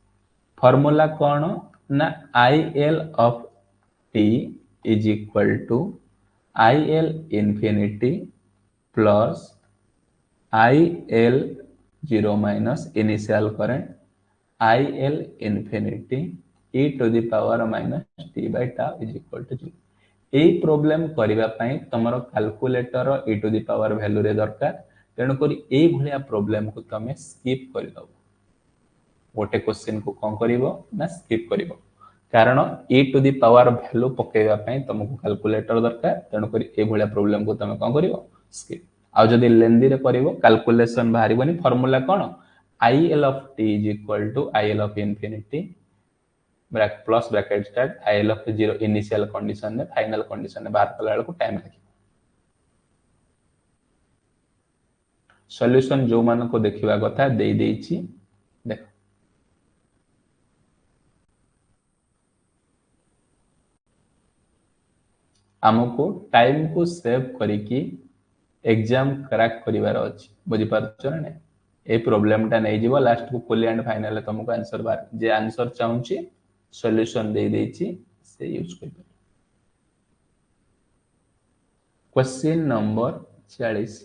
Speaker 1: formula कौन ना IL of t is equal to IL infinity plus IL 0 minus initial current IL infinity e to the power minus t by tau is equal to 0 এই problem করিবা পাই তোমার calculator e to the power value রে দরকার তেণু করি এই ভলিয়া problem কো তুমি skip করি দব गोटे क्वेश्चन को कौन करिवो ना स्किप करिवो कारण e to the power value पकेवा पई तुमको कैलकुलेटर दरकार तेणु करी ए भलिया प्रॉब्लम को तुम कौन करिवो स्किप आ जदी लेंदी रे करिवो कैलकुलेशन बाहरिबोनी फार्मूला कोन IL of t is equal to IL of infinity plus bracket start IL of 0 initial condition में फाइनल कंडीशन में बाहर कला को टाइम लगे सॉल्यूशन जो मान को देखिबा कथा दे देछि देखो आमको टाइम को सेव करिकी एग्जाम क्रैक करिवार अछि बुझि पारछ ना ए प्रॉब्लम टा नै जीवो लास्ट को फुल एंड फाइनल तुमको आंसर बार जे आंसर चाहूची सॉल्यूशन दे देछि से यूज कर question number 40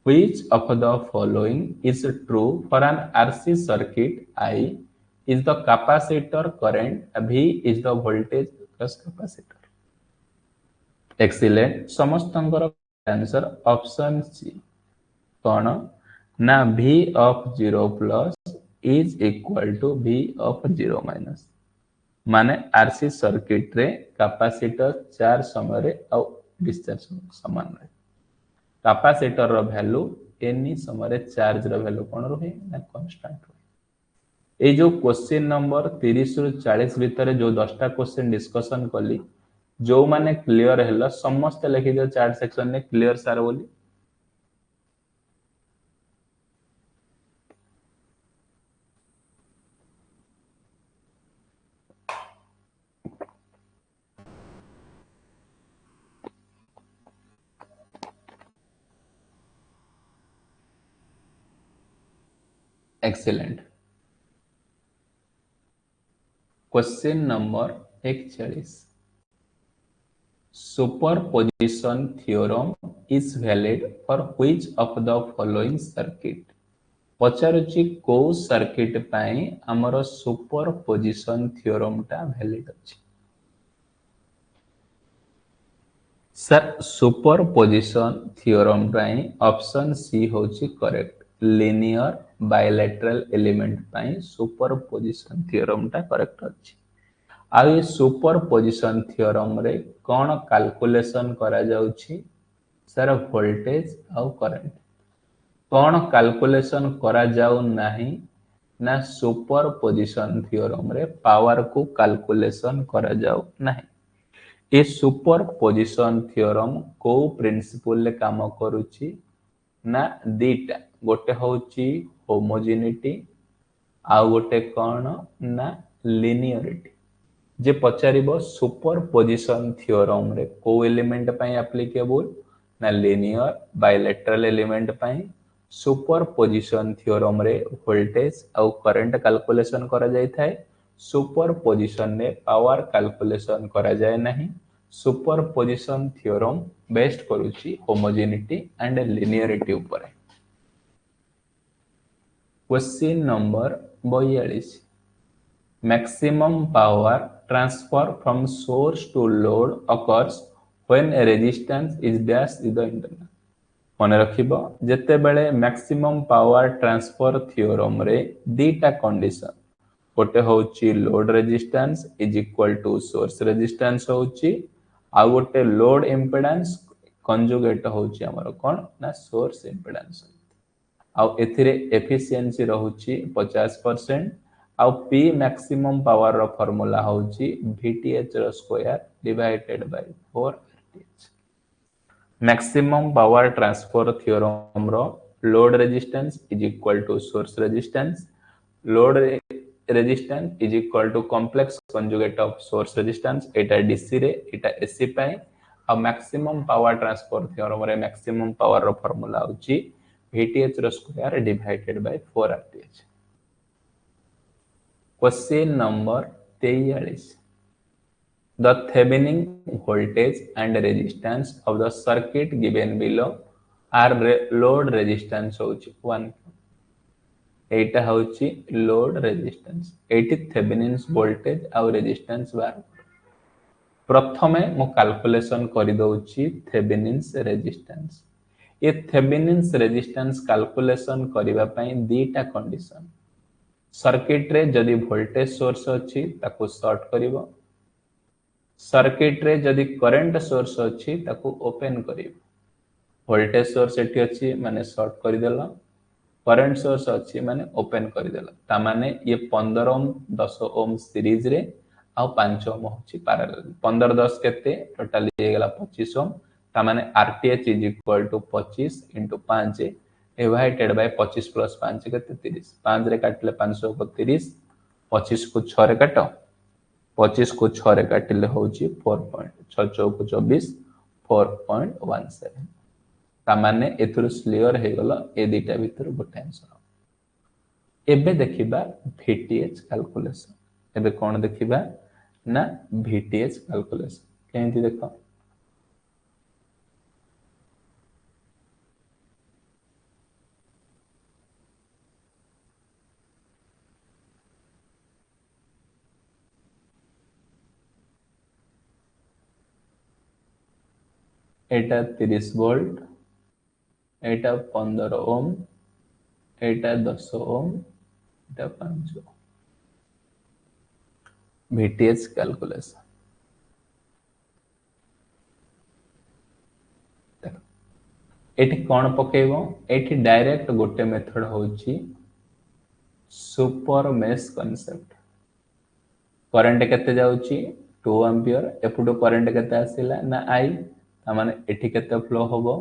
Speaker 1: which of the following is true for an RC circuit I is the capacitor current V is the voltage plus capacitor excellent समस्तंकर answer option C कौन ना V of 0 plus is equal to V of 0 minus माने RC circuit रे capacitor charge समय रे और discharge समान रहे कैपेसिटर रो वैल्यू एनी समय रे चार्ज रो वैल्यू कोन रहे ना कांस्टेंट रहे ए जो क्वेश्चन नंबर 30 रु 40 भीतर जो 10टा क्वेश्चन डिस्कशन कली जो माने क्लियर हेलो समस्त लिखि दियो चैट सेक्शन में क्लियर सर बोली excellent question number 41 superposition theorem is valid for which of the following circuit पचारुची को सर्किट पाई हमर सुपरपोजिशन थ्योरम टा वैलिड अछि सर सुपरपोजिशन थ्योरम पाई ऑप्शन सी होची करेक्ट लिनियर बायलैटरल एलिमेंट पाई सुपरपोजिशन थ्योरम टा करेक्ट अछि आ ये सुपरपोजिशन थ्योरम रे कोन कैलकुलेशन करा जाउछि सर वोल्टेज आउ करंट कोन कैलकुलेशन करा जाउ नाही ना सुपरपोजिशन थ्योरम रे पावर को कैलकुलेशन करा जाउ नाही ए सुपरपोजिशन थ्योरम को प्रिंसिपल ले काम करूछि ना दीटा गोटे होची होमोजेनिटी आ गोटे कौन ना लिनियरिटी जे पचारिबो सुपरपोजिशन थ्योरम रे को एलिमेंट पई एप्लीकेबल ना लिनियर बायलैटरल एलिमेंट पई सुपरपोजिशन थ्योरम रे वोल्टेज आउ करंट कैलकुलेशन करा जाय थाए सुपरपोजिशन ने पावर कैलकुलेशन करा जाय नहीं सुपरपोजिशन थ्योरम बेस्ड करूची होमोजेनिटी एंड लिनियरिटी ऊपर question number 42 maximum power transfer from source to load occurs when a resistance is dash in the internal मन रखिबो जेते बेले मैक्सिमम पावर ट्रांसफर थ्योरम रे दीटा कंडीशन गोटे होची load resistance is equal to source resistance होची आ गोटे लोड इंपेडेंस कंजुगेट होची हमर कोन ना सोर्स इंपेडेंस आ एथिरे एफिशिएंसी रहूची 50% आ पी मैक्सिमम पावर रो फार्मूला होची VTH रो square divided by 4 RTH maximum power transfer theorem रो load resistance is equal to source resistance load resistance is equal to complex conjugate of source resistance एटा DC रे एटा AC पाई आ maximum power transfer theorem रे maximum power रो formula होची VTH रो square divided by 4 RTH question number 43 The Thevenin voltage and resistance of the circuit given below are load resistance होची 1 एटा होची load resistance eighty Thevenin's voltage आउ resistance बार प्रथमे मो calculation करि दउची थेवेनिन्स रेजिस्टेंस ये थेवेनिन्स रेजिस्टेंस कैलकुलेशन करिवा पई दीटा condition circuit रे जदि वोल्टेज सोर्स अछि ताको शॉर्ट करिवो सर्किट रे जदि करंट सोर्स अछि ताको ओपन करिवो वोल्टेज सोर्स एठी अछि माने शॉर्ट करि देला करंट सोर्स अछि माने ओपन कर देला ता माने ये 15 ओम 10 ओम सीरीज रे आ 5 ओम होची पैरेलल 15 10 केते टोटल हे गेला 25 ओम ता माने RTH is equal to 25 * 5 divided by 25 + 5 केते 30 5 रे काटले 500 को 30 25 को 6 रे काटो 25 को 6 रे काटले होची 4.6 चौक 24 4.17 तामाने एथुर क्लियर हे गला ए दीटा भीतर गोटे आंसर एबे देखिबा VTH कैलकुलेशन एबे कोन देखिबा ना VTH कैलकुलेशन केंति देखो एटा 30 वोल्ट एटा 15 ओम एटा 10 ओम एटा 5 ओम VTH कैलकुलेशन एठी कोन पकेइबो एठी डायरेक्ट गोटे मेथड होची सुपर मेश कांसेप्ट करंट केते जाउची 2 एंपियर एपुटो करंट केते आसिला ना I ता माने एठी केते फ्लो होबो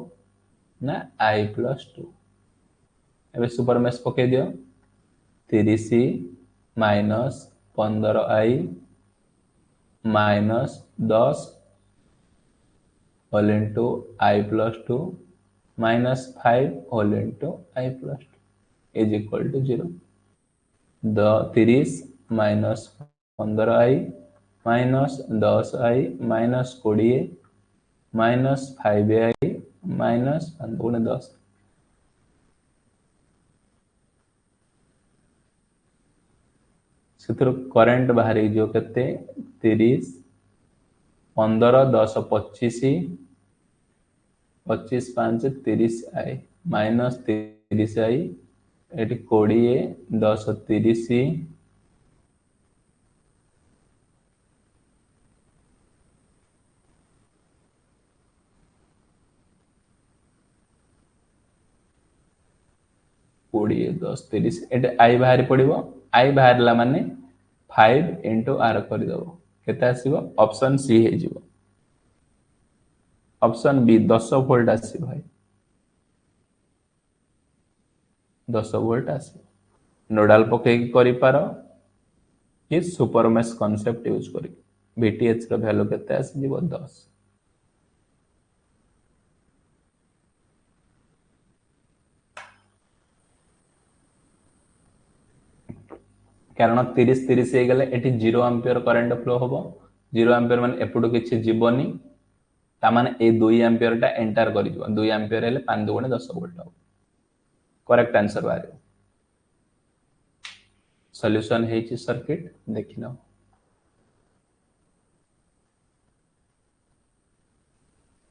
Speaker 1: ना I + 2 एबे सुपर मेश पके दियो 30 - 15I - 10 whole into I + 2 -5 whole into I + 2 is equal to 0 the 30 - 15i minus 10i minus 20 minus 5i minus 10 से करेंट बाहर जो केते 30 15 10 25 25 5 30i माइनस 30i एटी 20 10 30 20 10 30 एटे आई बाहर पड़ो आई बाहर माने 5 इंटू आर करदेव केते आसीबो ऑप्शन सी हे जिवो ऑप्शन बी 10 वोल्ट आसी भाई 10 वोल्ट आसी नोडाल पके करि पारो कि सुपर मेश कांसेप्ट यूज करी VTH रो वैल्यू केते आसी जिवो 10 कारण 30 30 हे गले एटी 0 एम्पियर करंट फ्लो होबो 0 एम्पियर माने एपटू किछि जीवनी ता माने ए 2 एम्पियर टा एंटर करि जिवो 2 एम्पियर हेले 5 दुगुणे 10 वोल्ट हो करेक्ट आंसर बारे सॉल्यूशन हेछि सर्किट देखिनो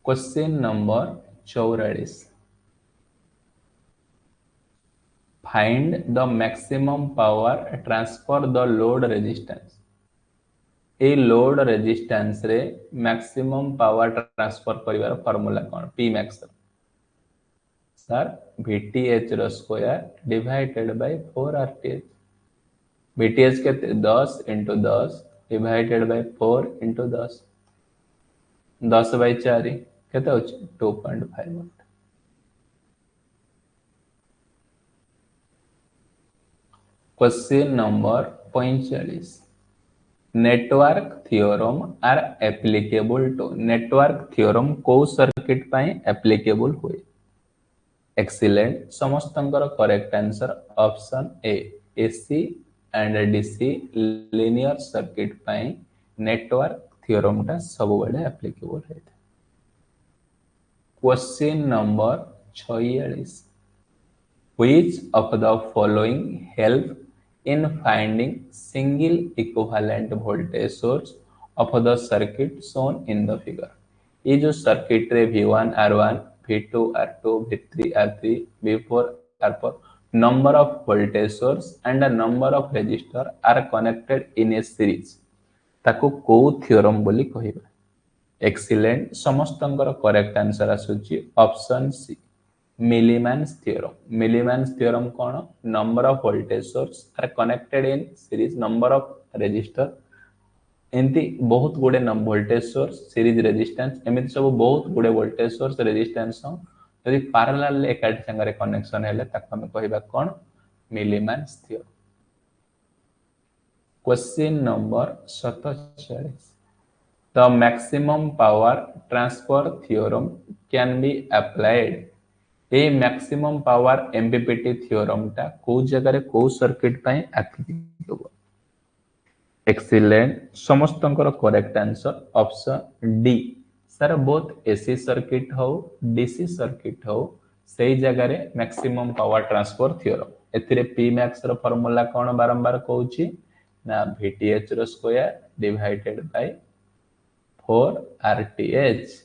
Speaker 1: question number 44 find the maximum power transfer the load resistance ए लोड रेजिस्टेंस रे मैक्सिमम पावर ट्रांसफर करिवार फार्मूला कोन P max सर VTH रो square divided by 4 RTH VTH के 10 into 10 divided by 4 into 10 10 by 4 केते होछि 2.5 volt question number 45 network theorem are applicable to network theorem को circuit पाई applicable हुए एक्सीलेंट समस्तंकर correct answer option A AC and DC linear circuit पाई network theorem टा सब बड़े एप्लीकेबल है question number 46 which of the following help in finding single equivalent voltage source of the circuit shown in the figure ये जो circuit रे V1 R1 V2 R2 V3 R3 V4 R4 number of voltage source and a number of resistor are connected in a series ताको को theorem बोली कहिबा excellent समस्तंकर correct answer आसुची option C Milliman's theorem. Milliman's theorem कौन number of voltage source are connected in series number of resistor एंती बहुत गुडे voltage source series resistance एमिति सब बहुत गुडे voltage source resistance हो यदि parallel एकाठी संगरे कनेक्शन हेले ताको हम कहिबा कोन Milliman's theorem. Question number 47 The maximum power transfer theorem can be applied ए मैक्सिमम पावर एमपीपीटी थ्योरम टा को जगह रे को सर्किट पाई एप्लीकेबल होबो एक्सीलेंट समस्तंकर correct answer option D sir both AC circuit हो डीसी सर्किट हो सही जगह रे मैक्सिमम पावर ट्रांसफर थ्योरम एथिरे पी मैक्स रो फार्मूला कोन बारंबार कहूची ना VTH रो square divided by 4 RTH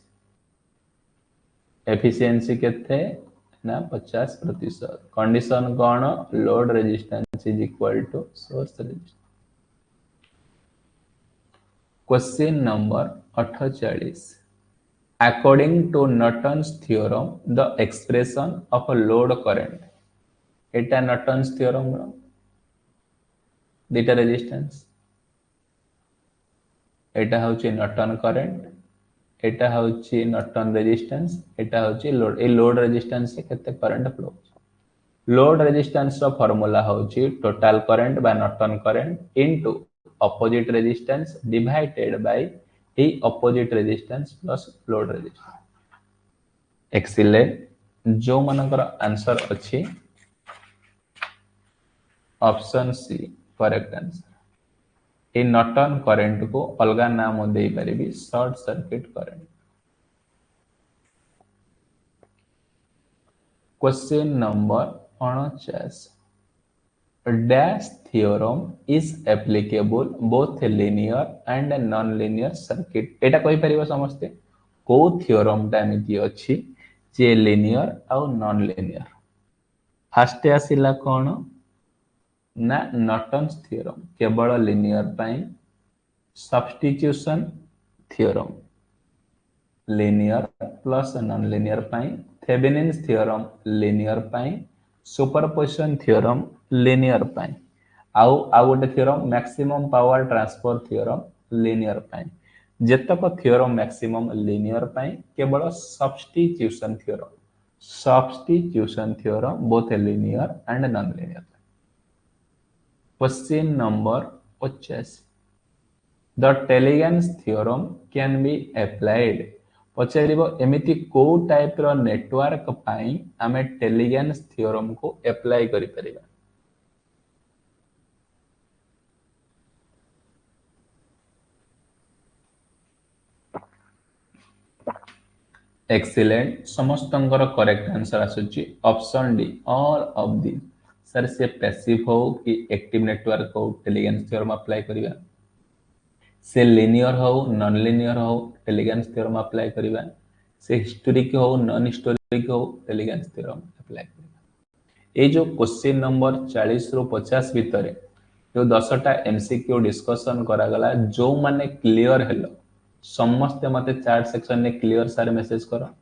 Speaker 1: efficiency केथे ना 50% कंडीशन कौन load resistance is equal to source resistance question number 48 according to Norton's theorem the expression of a load current एटा नॉर्टन्स थ्योरम दीटा रेजिस्टेंस एटा होची नॉर्टन करंट एटा होची Norton resistance एटा होची लोड ए लोड रेजिस्टेंस से केते करंट फ्लो लोड रेजिस्टेंस रो फार्मूला होची total current by Norton current into opposite resistance divided by ए opposite resistance plus load resistance excellent जो मनकर आंसर अछि ऑप्शन सी करेक्ट आंसर ए नॉर्टन करंट को अलग नाम दे पारिबी short circuit current. Question number 49, dash theorem is applicable both linear and non linear circuit. एटा कहि परिबो समस्ते को थ्योरम टा एमिति अछि जे लिनियर आउ नॉन लिनियर। फास्ट आसिला कोन ना नॉर्टन्स थ्योरम केवल लिनियर पाई, substitution theorem linear plus non linear पाई, थेवेनिन्स थ्योरम लिनियर पाई, सुपरपोजिशन थ्योरम लिनियर पाई, आउ गोटे theorem maximum power transfer theorem linear पाई। जेतक थ्योरम मैक्सिमम लिनियर पाई केवल substitution theorem both linear and non linear. Question number 85, the Tellegen's theorem can be applied. पचारिबो एमिति को टाइप रो नेटवर्क पाई आमे टेलिगेंस थ्योरम को अप्लाई करि परिबा। एक्सीलेंट, समस्तंकर करेक्ट आंसर आसुची option D all of the. Sir से पैसिव हो कि एक्टिव नेटवर्क हो टेलिगेंस थ्योरम अप्लाई करिबा, से लिनियर हो नॉन लिनियर हो टेलिगेंस थ्योरम अप्लाई करिबा, से हिस्टोरिक हो नॉन हिस्टोरिक हो टेलिगेंस थ्योरम अप्लाई करिबा। ए जो क्वेश्चन नंबर 40 रो 50 भितरे जो 10टा एमसीक्यू डिस्कशन करा गला, जो माने क्लियर हेलो समस्त मते चैट सेक्शन ने क्लियर सारे मेसेज करो।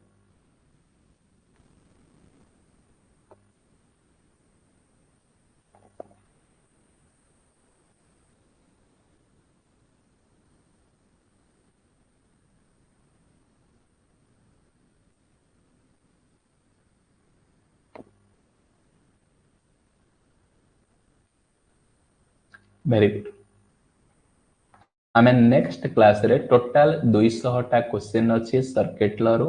Speaker 1: Very good. आमे नेक्स्ट क्लास रे टोटल 200 टा क्वेश्चन अछि सर्किट लॉ रो।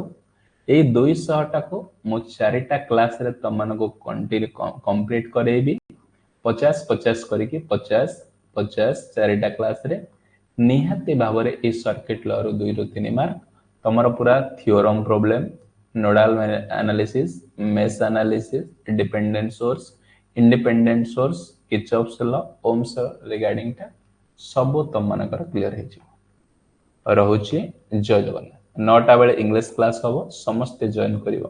Speaker 1: ए 200 टा को मो 4टा क्लास रे तमन को कंप्लीट करेबी 50 50 करके 50 50 4टा क्लास रे निहाती भाबरे ए सर्किट लॉ रो 2 रो 3 मार्क तमरो पूरा theorem problem, nodal analysis, mesh analysis, dependent source, independent source, Kirchhoff's law, Ohm's regarding टा सब तुम मानकर क्लियर हो रहुची। जय जगन्नाथ। 9टा बेले इंग्लिश क्लास हबो, समस्त जॉइन करिवो।